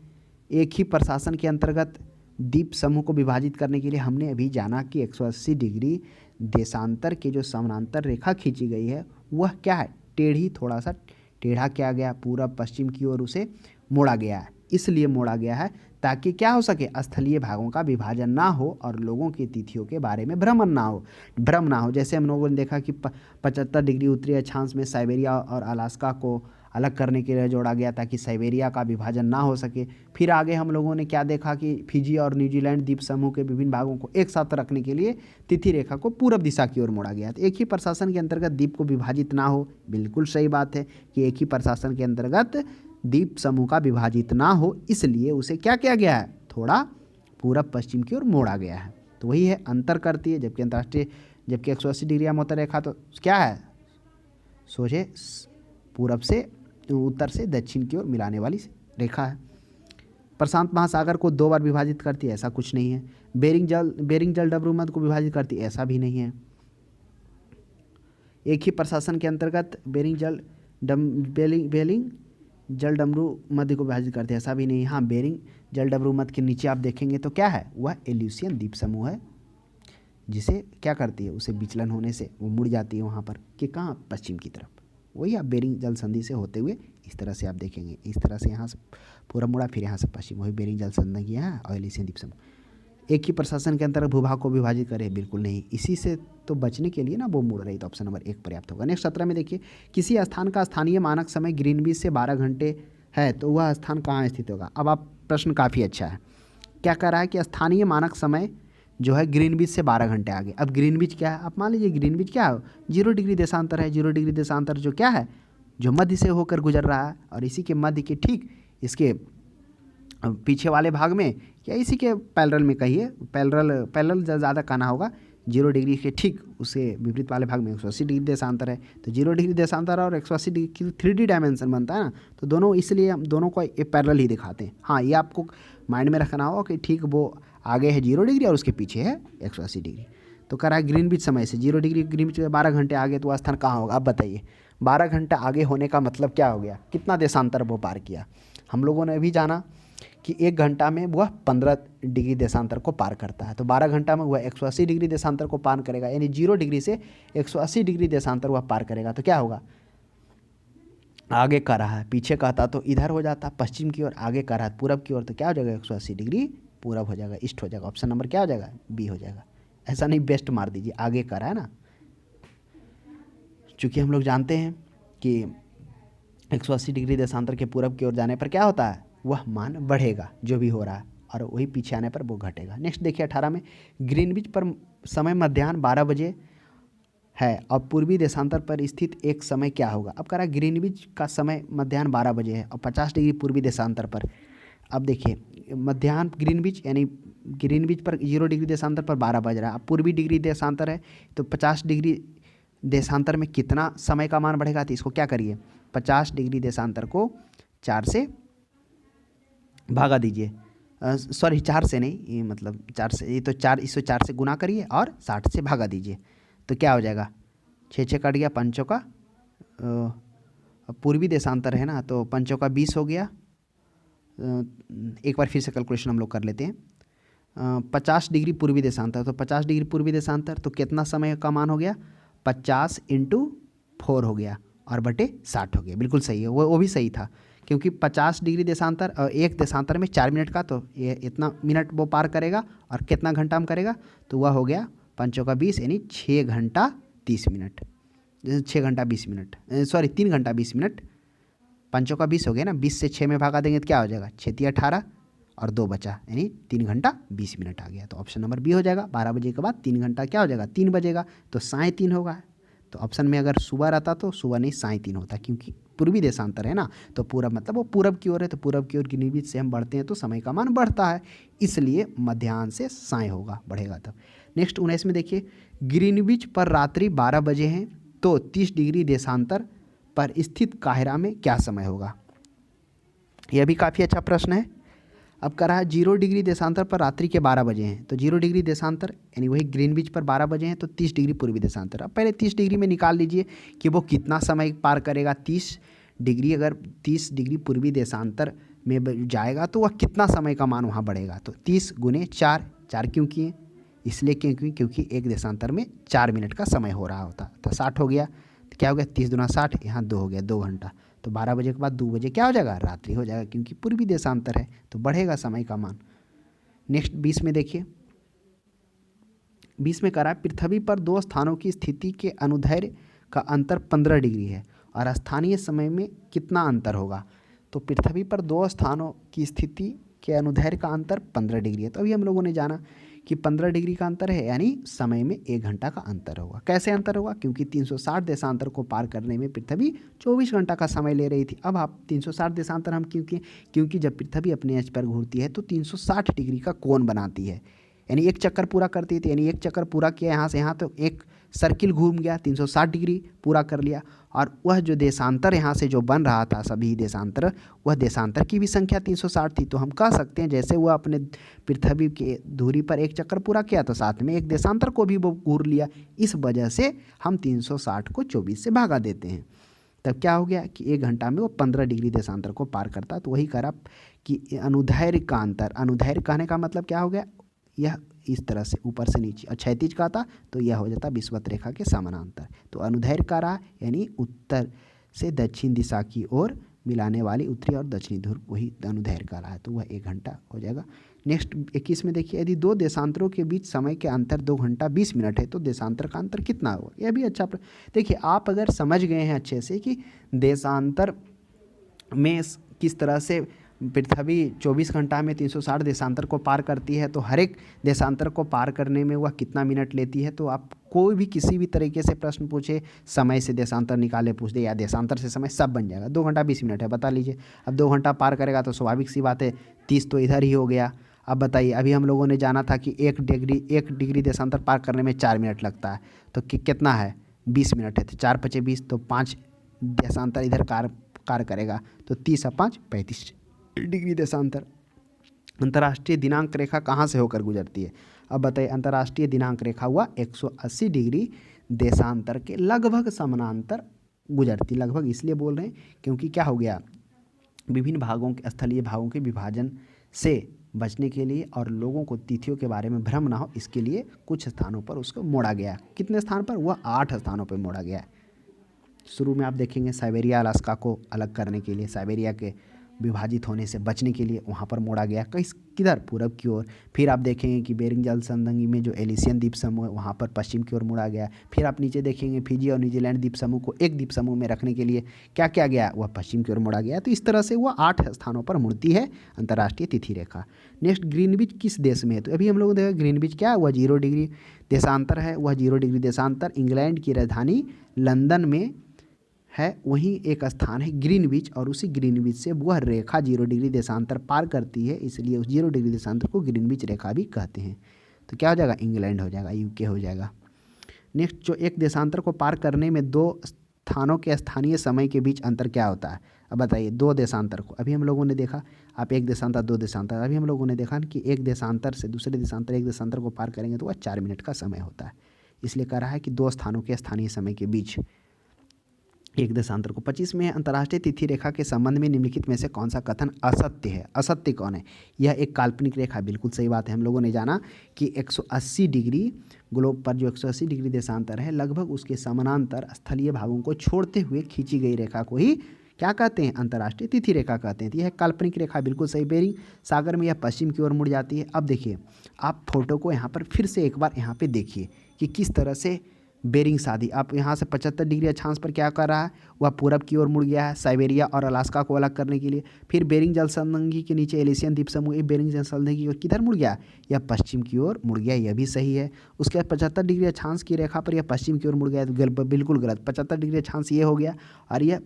एक ही प्रशासन के अंतर्गत द्वीप समूह को विभाजित करने के लिए हमने अभी जाना कि 180 डिग्री देशांतर के जो समानांतर रेखा खींची गई है वह क्या है टेढ़ी, थोड़ा सा टेढ़ा किया गया, पूरब पश्चिम की ओर उसे मोड़ा गया है। इसलिए मोड़ा गया है ताकि क्या हो सके स्थलीय भागों का विभाजन ना हो और लोगों की तिथियों के बारे में भ्रम ना हो। जैसे हम लोगों ने देखा कि 75 डिग्री उत्तरी अक्षांश में साइबेरिया और अलास्का को अलग करने के लिए जोड़ा गया ताकि साइबेरिया का विभाजन ना हो सके। फिर आगे हम लोगों ने क्या देखा कि फिजी और न्यूजीलैंड द्वीप समूह के विभिन्न भागों को एक साथ रखने के लिए तिथि रेखा को पूरब दिशा की ओर मोड़ा गया। तो एक ही प्रशासन के अंतर्गत द्वीप को विभाजित ना हो, बिल्कुल सही बात है कि एक ही प्रशासन के अंतर्गत द्वीप समूह का विभाजित ना हो, इसलिए उसे क्या किया गया है थोड़ा पूरब पश्चिम की ओर मोड़ा गया है। तो वही है अंतर करती है। जबकि 180 डिग्री यामोत्तर रेखा तो क्या है सोझे पूरब से उत्तर से दक्षिण की ओर मिलाने वाली रेखा है। प्रशांत महासागर को 2 बार विभाजित करती है, ऐसा कुछ नहीं है। बेरिंग जल डमरू मध्य को विभाजित करती है, ऐसा भी नहीं है। एक ही प्रशासन के अंतर्गत बेरिंग जल डमरू मध्य को विभाजित करते हैं, ऐसा भी नहीं। हाँ, बेरिंग जल डमरू मध्य के नीचे आप देखेंगे तो क्या है वह एल्यूसियन द्वीप समूह है, जिसे क्या करती है उसे विचलन होने से वो मुड़ जाती है वहाँ पर कि कहाँ पश्चिम की तरफ। वही आप बेरिंग जल संधि से होते हुए इस तरह से आप देखेंगे, इस तरह से यहाँ से पूरा मुड़ा फिर यहाँ से पश्चिम, वही बेरिंग जल संधि की है और एल्यूसियन द्वीप समूह। एक ही प्रशासन के अंतर्गत भूभाग को विभाजित करे, बिल्कुल नहीं। इसी से तो बचने के लिए ना वो मुड़ रही, तो ऑप्शन नंबर 1 पर्याप्त होगा। नेक्स्ट 17 में देखिए किसी स्थान का स्थानीय मानक समय ग्रीनविच से 12 घंटे है तो वह स्थान कहाँ स्थित होगा। अब आप प्रश्न काफ़ी अच्छा है, क्या कह रहा है कि स्थानीय मानक समय जो है ग्रीनविच से 12 घंटे आगे। अब ग्रीनविच क्या है, आप मान लीजिए ग्रीनविच क्या है 0 डिग्री देशांतर है। 0 डिग्री देशांतर जो क्या है जो मध्य से होकर गुजर रहा है और इसी के मध्य के ठीक इसके पीछे वाले भाग में या इसी के पैरेलल में कहिए, पैरेलल ज़्यादा कहना होगा, 0 डिग्री के ठीक उसके विपरीत वाले भाग में 180 डिग्री देशांतर है। तो 0 डिग्री देशांतर और 180 डिग्री की 3D डायमेंशन बनता है ना, तो दोनों इसलिए हम दोनों को एक पैरेलल ही दिखाते हैं। हाँ, ये आपको माइंड में रखना होगा कि ठीक वो आगे है 0 डिग्री और उसके पीछे है 180 डिग्री। तो कह रहा है ग्रीनविच समय से 0 डिग्री ग्रीनविच 12 घंटे आगे, तो वह स्थान कहाँ होगा। अब बताइए 12 घंटे आगे होने का मतलब क्या हो गया, कितना देशांतर वो पार किया। हम लोगों ने अभी जाना कि 1 घंटा में वह 15 डिग्री देशांतर को पार करता है, तो 12 घंटा में वह 180 डिग्री देशांतर को पार करेगा, यानी 0 डिग्री से 180 डिग्री देशांतर वह पार करेगा। तो क्या होगा, आगे कर रहा है, पीछे कहता तो इधर हो जाता पश्चिम की ओर, आगे कर रहा है पूरब की ओर, तो क्या हो जाएगा 180 डिग्री पूरब हो जाएगा, ईस्ट हो जाएगा। ऑप्शन नंबर क्या हो जाएगा बी हो जाएगा। ऐसा नहीं बेस्ट मार दीजिए, आगे कर रहा है ना, चूँकि हम लोग जानते हैं कि 180 डिग्री देशांतर के पूरब की ओर जाने पर क्या होता है वह मान बढ़ेगा जो भी हो रहा है, और वही पीछे आने पर वो घटेगा। नेक्स्ट देखिए 18 में ग्रीनविच पर समय मध्याह्न 12 बजे है और पूर्वी देशांतर पर स्थित एक समय क्या होगा। अब कह रहा है ग्रीनविच का समय मध्याह्न 12 बजे है और 50 डिग्री पूर्वी देशांतर पर। अब देखिए मध्याह्न ग्रीनविच यानी ग्रीनविच पर 0 डिग्री देशांतर पर 12 बज रहा है। अब पूर्वी डिग्री देशांतर है तो 50 डिग्री देशांतर में कितना समय का मान बढ़ेगा। तो इसको क्या करिए 50 डिग्री देशांतर को 4 से भागा दीजिए, सॉरी 4 से नहीं, ये मतलब 4 से, ये तो 4 इसको 4 से गुना करिए और 60 से भागा दीजिए तो क्या हो जाएगा 6 कट गया, पंचों का पूर्वी देशांतर है ना तो पंचों का 20 हो गया। एक बार फिर से कैलकुलेशन हम लोग कर लेते हैं। 50 डिग्री पूर्वी देशांतर तो 50 डिग्री पूर्वी देशांतर तो कितना समय का मान हो गया 50 × 4 हो गया और बटे 60 हो गया। बिल्कुल सही है, वो भी सही था क्योंकि 50 डिग्री देशांतर और एक देशांतर में 4 मिनट का, तो ये इतना मिनट वो पार करेगा और कितना घंटा में करेगा तो वह हो गया पंचों का 20 यानी 6 घंटा 30 मिनट, 6 घंटा 20 मिनट, सॉरी 3 घंटा 20 मिनट। पंचों का 20 हो गया ना, 20 से 6 में भागा देंगे तो क्या हो जाएगा 6 × 18 और 2 बचा यानी 3 घंटा 20 मिनट आ गया। तो ऑप्शन नंबर बी हो जाएगा। 12 बजे के बाद 3 घंटा क्या हो जाएगा 3 बजेगा तो 3:30 होगा। तो ऑप्शन में अगर सुबह रहता तो सुबह नहीं 3:30 होता क्योंकि पूर्वी देशांतर है ना तो पूरब मतलब वो पूरब की ओर है तो पूरब की ओर ग्रीनविच से हम बढ़ते हैं तो समय का मान बढ़ता है, इसलिए मध्याह्न से साय होगा, बढ़ेगा तब। नेक्स्ट 19 में देखिए ग्रीनविच पर रात्रि 12 बजे हैं तो 30 डिग्री देशांतर पर स्थित काहिरा में क्या समय होगा। यह भी काफ़ी अच्छा प्रश्न है। अब कह रहा है 0 डिग्री देशांतर पर रात्रि के 12 बजे हैं तो 0 डिग्री देशांतर यानी वही ग्रीनविच पर 12 बजे हैं तो 30 डिग्री पूर्वी देशांतर। अब पहले 30 डिग्री में निकाल लीजिए कि वो कितना समय पार करेगा। 30 डिग्री अगर 30 डिग्री पूर्वी देशांतर में जाएगा तो वह कितना समय का मान वहाँ बढ़ेगा। तो 30 × 4, 4 क्यों किए इसलिए क्योंकि एक देशांतर में 4 मिनट का समय हो रहा होता तो 60 हो गया। तो क्या हो गया 30 × 60, यहाँ 2 हो गया 2 घंटा। तो 12 बजे के बाद 2 बजे क्या हो जाएगा रात्रि हो जाएगा क्योंकि पूर्वी देशांतर है तो बढ़ेगा समय का मान। नेक्स्ट 20 में देखिए 20 में कह रहा है पृथ्वी पर 2 स्थानों की स्थिति के अनुदैर्ध्य का अंतर 15 डिग्री है और स्थानीय समय में कितना अंतर होगा। तो पृथ्वी पर 2 स्थानों की स्थिति के अनुदैर्ध्य का अंतर 15 डिग्री है। तो अभी हम लोगों ने जाना कि 15 डिग्री का अंतर है यानी समय में 1 घंटा का अंतर होगा। कैसे अंतर होगा क्योंकि 360 देशांतर को पार करने में पृथ्वी 24 घंटा का समय ले रही थी। अब आप 360 देशांतर हम क्योंकि जब पृथ्वी अपने अक्ष पर घूमती है तो 360 डिग्री का कोण बनाती है यानी एक चक्कर पूरा करती थी, यानी एक चक्कर पूरा किया यहाँ से यहाँ तो एक सर्किल घूम गया 360 डिग्री पूरा कर लिया। और वह जो देशांतर यहाँ से जो बन रहा था सभी देशांतर, वह देशांतर की भी संख्या 360 थी। तो हम कह सकते हैं जैसे वह अपने पृथ्वी के धुरी पर एक चक्कर पूरा किया तो साथ में एक देशांतर को भी वो घूर लिया। इस वजह से हम 360 को 24 से भागा देते हैं। तब क्या हो गया कि 1 घंटा में वो 15 डिग्री देशांतर को पार करता। तो वही करा कि अनुदैर्ध्य का अंतर, अनुदैर्ध्य कहने का मतलब क्या हो गया, यह इस तरह से ऊपर से नीचे और क्षैतिज का था तो यह हो जाता विषुवत रेखा के समानांतर। तो अनुदैर्ध्य का रहा यानी उत्तर से दक्षिण दिशा की ओर मिलाने वाली उत्तरी और दक्षिणी ध्रुव, वही अनुदैर्ध्य का रहा है तो वह 1 घंटा हो जाएगा। नेक्स्ट 21 में देखिए यदि 2 देशांतरों के बीच समय के अंतर 2 घंटा 20 मिनट है तो देशांतर का अंतर कितना होगा। यह भी अच्छा देखिए, आप अगर समझ गए हैं अच्छे से कि देशांतर में किस तरह से पृथ्वी 24 घंटा में 360 देशांतर को पार करती है तो हर एक देशांतर को पार करने में वह कितना मिनट लेती है। तो आप कोई भी किसी भी तरीके से प्रश्न पूछे, समय से देशांतर निकाले पूछ दे या देशांतर से समय, सब बन जाएगा। 2 घंटा 20 मिनट है, बता लीजिए। अब 2 घंटा पार करेगा तो स्वाभाविक सी बात है 30 तो इधर ही हो गया। अब बताइए, अभी हम लोगों ने जाना था कि 1 डिग्री देशांतर पार करने में 4 मिनट लगता है तो कितना है 20 मिनट है तो 4 × 5 = 20 तो 5 देशांतर इधर कार्य करेगा तो 30 और 5 = 35 डिग्री देशांतर। अंतर्राष्ट्रीय दिनांक रेखा कहाँ से होकर गुजरती है। अब बताइए, अंतर्राष्ट्रीय दिनांक रेखा हुआ 180 डिग्री देशांतर के लगभग समानांतर गुजरती। लगभग इसलिए बोल रहे हैं क्योंकि क्या हो गया, विभिन्न भागों के स्थलीय भागों के विभाजन से बचने के लिए और लोगों को तिथियों के बारे में भ्रम ना हो इसके लिए कुछ स्थानों पर उसको मोड़ा गया। कितने स्थान पर, वह 8 स्थानों पर मोड़ा गया है। शुरू में आप देखेंगे साइबेरिया अलास्का को अलग करने के लिए, साइबेरिया के विभाजित होने से बचने के लिए वहाँ पर मोड़ा गया, किधर, पूरब की ओर। फिर आप देखेंगे कि बेरिंग जल संबंधी में जो एलिसियन द्वीप समूह है वहाँ पर पश्चिम की ओर मुड़ा गया। फिर आप नीचे देखेंगे फिजी और न्यूजीलैंड द्वीप समूह को एक द्वीप समूह में रखने के लिए क्या किया गया, वह पश्चिम की ओर मुड़ा गया। तो इस तरह से वह 8 स्थानों पर मुड़ती है अंतर्राष्ट्रीय तिथि रेखा। नेक्स्ट, ग्रीनविच किस देश में है? तो अभी हम लोगों ने देखा ग्रीनविच क्या है, वह 0 डिग्री देशांतर है। वह 0 डिग्री देशांतर इंग्लैंड की राजधानी लंदन में है। वहीं एक स्थान है ग्रीनविच, और उसी ग्रीनविच से वह रेखा 0 डिग्री देशांतर पार करती है, इसलिए उस 0 डिग्री देशांतर को ग्रीनविच रेखा भी कहते हैं। तो क्या हो जाएगा, इंग्लैंड हो जाएगा, यूके हो जाएगा। नेक्स्ट, जो एक देशांतर को पार करने में 2 स्थानों के स्थानीय समय के बीच अंतर क्या होता है? अब बताइए, 2 देशांतर को अभी हम लोगों ने देखा, आप एक देशांतर 2 देशांतर, अभी हम लोगों ने देखा कि एक देशांतर से दूसरे देशांतर एक देशांतर को पार करेंगे तो वह 4 मिनट का समय होता है। इसलिए कह रहा है कि 2 स्थानों के स्थानीय समय के बीच एक देशांतर को। 25 में अंतर्राष्ट्रीय तिथि रेखा के संबंध में निम्नलिखित में से कौन सा कथन असत्य है? असत्य कौन है? यह एक काल्पनिक रेखा, बिल्कुल सही बात है। हम लोगों ने जाना कि 180 डिग्री ग्लोब पर जो 180 डिग्री देशांतर है, लगभग उसके समानांतर स्थलीय भागों को छोड़ते हुए खींची गई रेखा को ही क्या कहते हैं, अंतर्राष्ट्रीय तिथि रेखा कहते हैं। तो यह काल्पनिक रेखा, बिल्कुल सही। बेरिंग सागर में यह पश्चिम की ओर मुड़ जाती है। अब देखिए, आप फोटो को यहाँ पर फिर से एक बार यहाँ पे देखिए कि किस तरह से बेरिंग शादी, आप यहाँ से 75 डिग्री अक्षांश पर क्या कर रहा है, वह पूरब की ओर मुड़ गया है साइबेरिया और अलास्का को अलग करने के लिए। फिर बेरिंग जल संबंधी के नीचे एलिसियन द्वीप समूह बेरिंग जल संबंधी की ओर किधर मुड़ गया, यह पश्चिम की ओर मुड़ गया, यह भी सही है। उसके बाद 75 डिग्री अक्षांश की रेखा पर यह पश्चिम की ओर मुड़ गया, तो बिल्कुल गलत। 75 डिग्री अक्षांश ये हो गया, और यह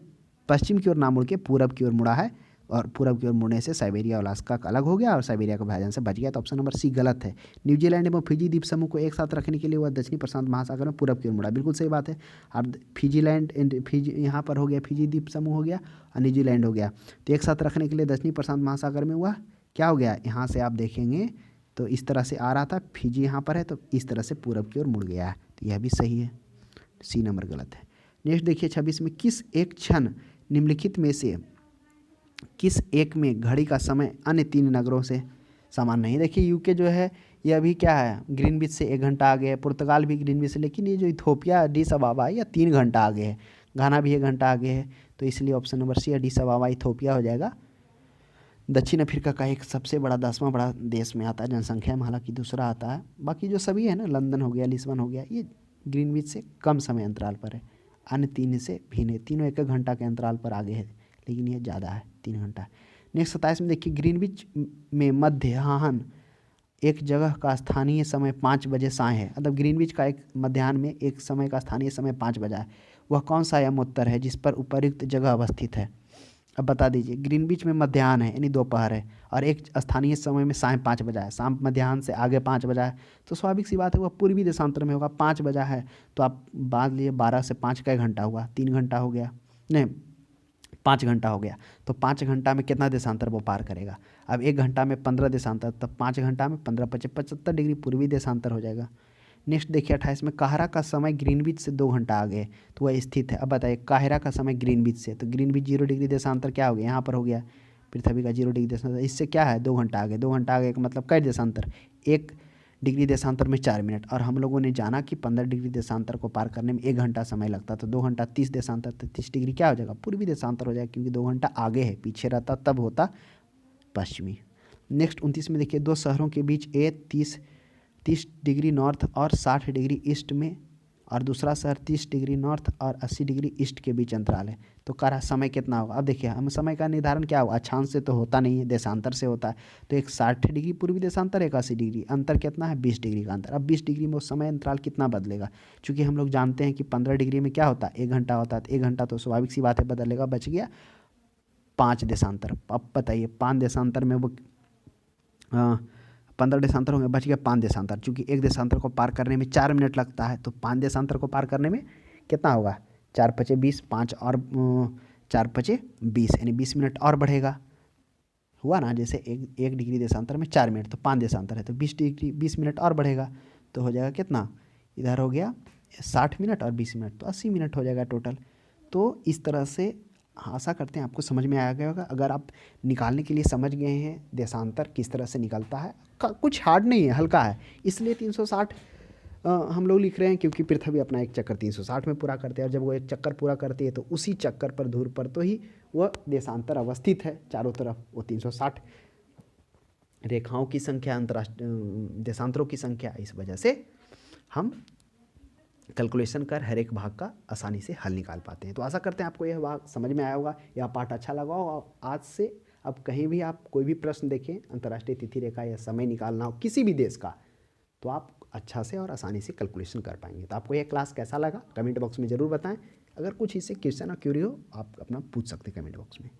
पश्चिम की ओर ना मुड़ के पूरब की ओर मुड़ा है, और पूरब की ओर मुड़ने से साइबेरिया और अलास्का का अलग हो गया और साइबेरिया का विभाजन से बच गया। तो ऑप्शन नंबर सी गलत है। न्यूजीलैंड एवं फिजी द्वीप समूह को एक साथ रखने के लिए वह दक्षिणी प्रशांत महासागर में पूरब की ओर मुड़ा, बिल्कुल सही बात है। अब फिजीलैंड एंड फिजी यहाँ पर हो गया, फिजी द्वीप समूह हो गया और न्यूजीलैंड हो गया। तो एक साथ रखने के लिए दक्षिणी प्रशांत महासागर में वह क्या हो गया, यहाँ से आप देखेंगे तो इस तरह से आ रहा था, फिजी यहाँ पर है तो इस तरह से पूरब की ओर मुड़ गया है। तो यह भी सही है, सी नंबर गलत है। नेक्स्ट देखिए 26 में, किस एक क्षण निम्नलिखित में से किस एक में घड़ी का समय अन्य 3 नगरों से समान नहीं? देखिए यूके जो है ये अभी क्या है, ग्रीनविच से 1 घंटा आगे है। पुर्तगाल भी ग्रीनविच से, लेकिन ये जो इथोपिया एडिस अबाबा है यह 3 घंटा आगे है। घाना भी 1 घंटा आगे है। तो इसलिए option number C Addis Ababa Ethiopia हो जाएगा। दक्षिण अफ्रीका का एक सबसे बड़ा 10वां बड़ा देश में आता है जनसंख्या में, हालांकि दूसरा आता है। बाकी जो सभी है ना, लंदन हो गया, लिस्बन हो गया, ये ग्रीनविच से कम समय अंतराल पर है। अन्य 3 से भिन्न, तीनों 1-1 घंटा के अंतराल पर आगे है, लेकिन ये ज़्यादा है, 3 घंटा। नेक्स्ट 27 में देखिए, ग्रीनविच में मध्याह्न एक जगह का स्थानीय समय 5 बजे साय है। मतलब ग्रीनविच का एक मध्याह्न में एक समय का स्थानीय समय 5 बजा है। वह कौन सा यम उत्तर है जिस पर उपर्युक्त जगह अवस्थित है? अब बता दीजिए। ग्रीनविच में मध्याह्न है यानी दोपहर है, और एक स्थानीय समय में साय 5 बजा है, शाम मध्याह्न से आगे 5 बजा है, तो स्वाभाविक सी बात है वह पूर्वी देशांतर में होगा। 5 बजा है तो आप बात लिए 12 से 5 का घंटा हुआ, 3 घंटा हो गया, नहीं 5 घंटा हो गया। तो 5 घंटा में कितना देशांतर वो पार करेगा? अब 1 घंटा में 15 देशांतर, तब 5 घंटा में 15 75 डिग्री पूर्वी देशांतर हो जाएगा। नेक्स्ट देखिए 28 में, काहिरा का समय ग्रीनविच से 2 घंटा आगे है, तो वह स्थित है। अब बताइए काहिरा का समय ग्रीनविच से, तो ग्रीनविच 0 डिग्री देशांतर क्या हो गया, यहाँ पर हो गया पृथ्वी का 0 डिग्री देशांतर, इससे क्या है 2 घंटा आगे। 2 घंटा आगे का मतलब कई देशांतर, 1 डिग्री देशांतर में 4 मिनट, और हम लोगों ने जाना कि 15 डिग्री देशांतर को पार करने में 1 घंटा समय लगता, तो 2 घंटा 30 देशांतर, 30 डिग्री क्या हो जाएगा, पूर्वी देशांतर हो जाएगा, क्योंकि 2 घंटा आगे है, पीछे रहता तब होता पश्चिमी। नेक्स्ट 29 में देखिए, 2 शहरों के बीच 30 डिग्री नॉर्थ और 60 डिग्री ईस्ट में, और दूसरा शहर 30 डिग्री नॉर्थ और 80 डिग्री ईस्ट के बीच अंतराल है। तो कह रहा समय कितना होगा? अब देखिए हम समय का निर्धारण क्या होगा, अक्षांश से तो होता नहीं है, देशांतर से होता है। तो एक 60 डिग्री पूर्वी देशांतर, एक 80 डिग्री, अंतर कितना है 20 डिग्री का अंतर। अब 20 डिग्री में वो समय अंतराल कितना बदलेगा? चूँकि हम लोग जानते हैं कि 15 डिग्री में क्या होता है 1 घंटा होता है, तो 1 घंटा तो स्वाभाविक सी बात है बदलेगा, बच गया 5 देशांतर। अब बताइए 5 देशांतर में वो 15 देशांतर होंगे, बच गया 5 देशांतर। चूँकि 1 देशांतर को पार करने में 4 मिनट लगता है, तो 5 देशांतर को पार करने में कितना होगा, 4 पचे 20, 5 और 4 पचे 20, यानी 20 मिनट और बढ़ेगा, हुआ ना। जैसे 1 डिग्री देशांतर में 4 मिनट, तो 5 देशांतर है तो 20 मिनट और बढ़ेगा, तो हो जाएगा कितना, इधर हो गया 60 मिनट और 20 मिनट, तो 80 मिनट हो जाएगा टोटल। तो इस तरह से आशा करते हैं आपको समझ में आ गया होगा। अगर आप निकालने के लिए समझ गए हैं देशांतर किस तरह से निकलता है, कुछ हार्ड नहीं है, हल्का है, इसलिए 360 हम लोग लिख रहे हैं क्योंकि पृथ्वी अपना एक चक्कर 360 में पूरा करते हैं, और जब वो एक चक्कर पूरा करती है तो उसी चक्कर पर ध्रुव पर तो ही वह देशांतर अवस्थित है चारों तरफ। वो 360 रेखाओं की संख्या, अंतर्राष्ट्रीय देशांतरों की संख्या, इस वजह से हम कैलकुलेशन कर हर एक भाग का आसानी से हल निकाल पाते हैं। तो आशा करते हैं आपको यह भाग समझ में आया होगा, यह पाठ अच्छा लगा होगा। और आज से अब कहीं भी आप कोई भी प्रश्न देखें, अंतर्राष्ट्रीय तिथि रेखा या समय निकालना हो किसी भी देश का, तो आप अच्छा से और आसानी से कैलकुलेशन कर पाएंगे। तो आपको यह क्लास कैसा लगा कमेंट बॉक्स में ज़रूर बताएं। अगर कुछ इससे क्वेश्चन और क्यूरी हो आप अपना पूछ सकते हैं कमेंट बॉक्स में।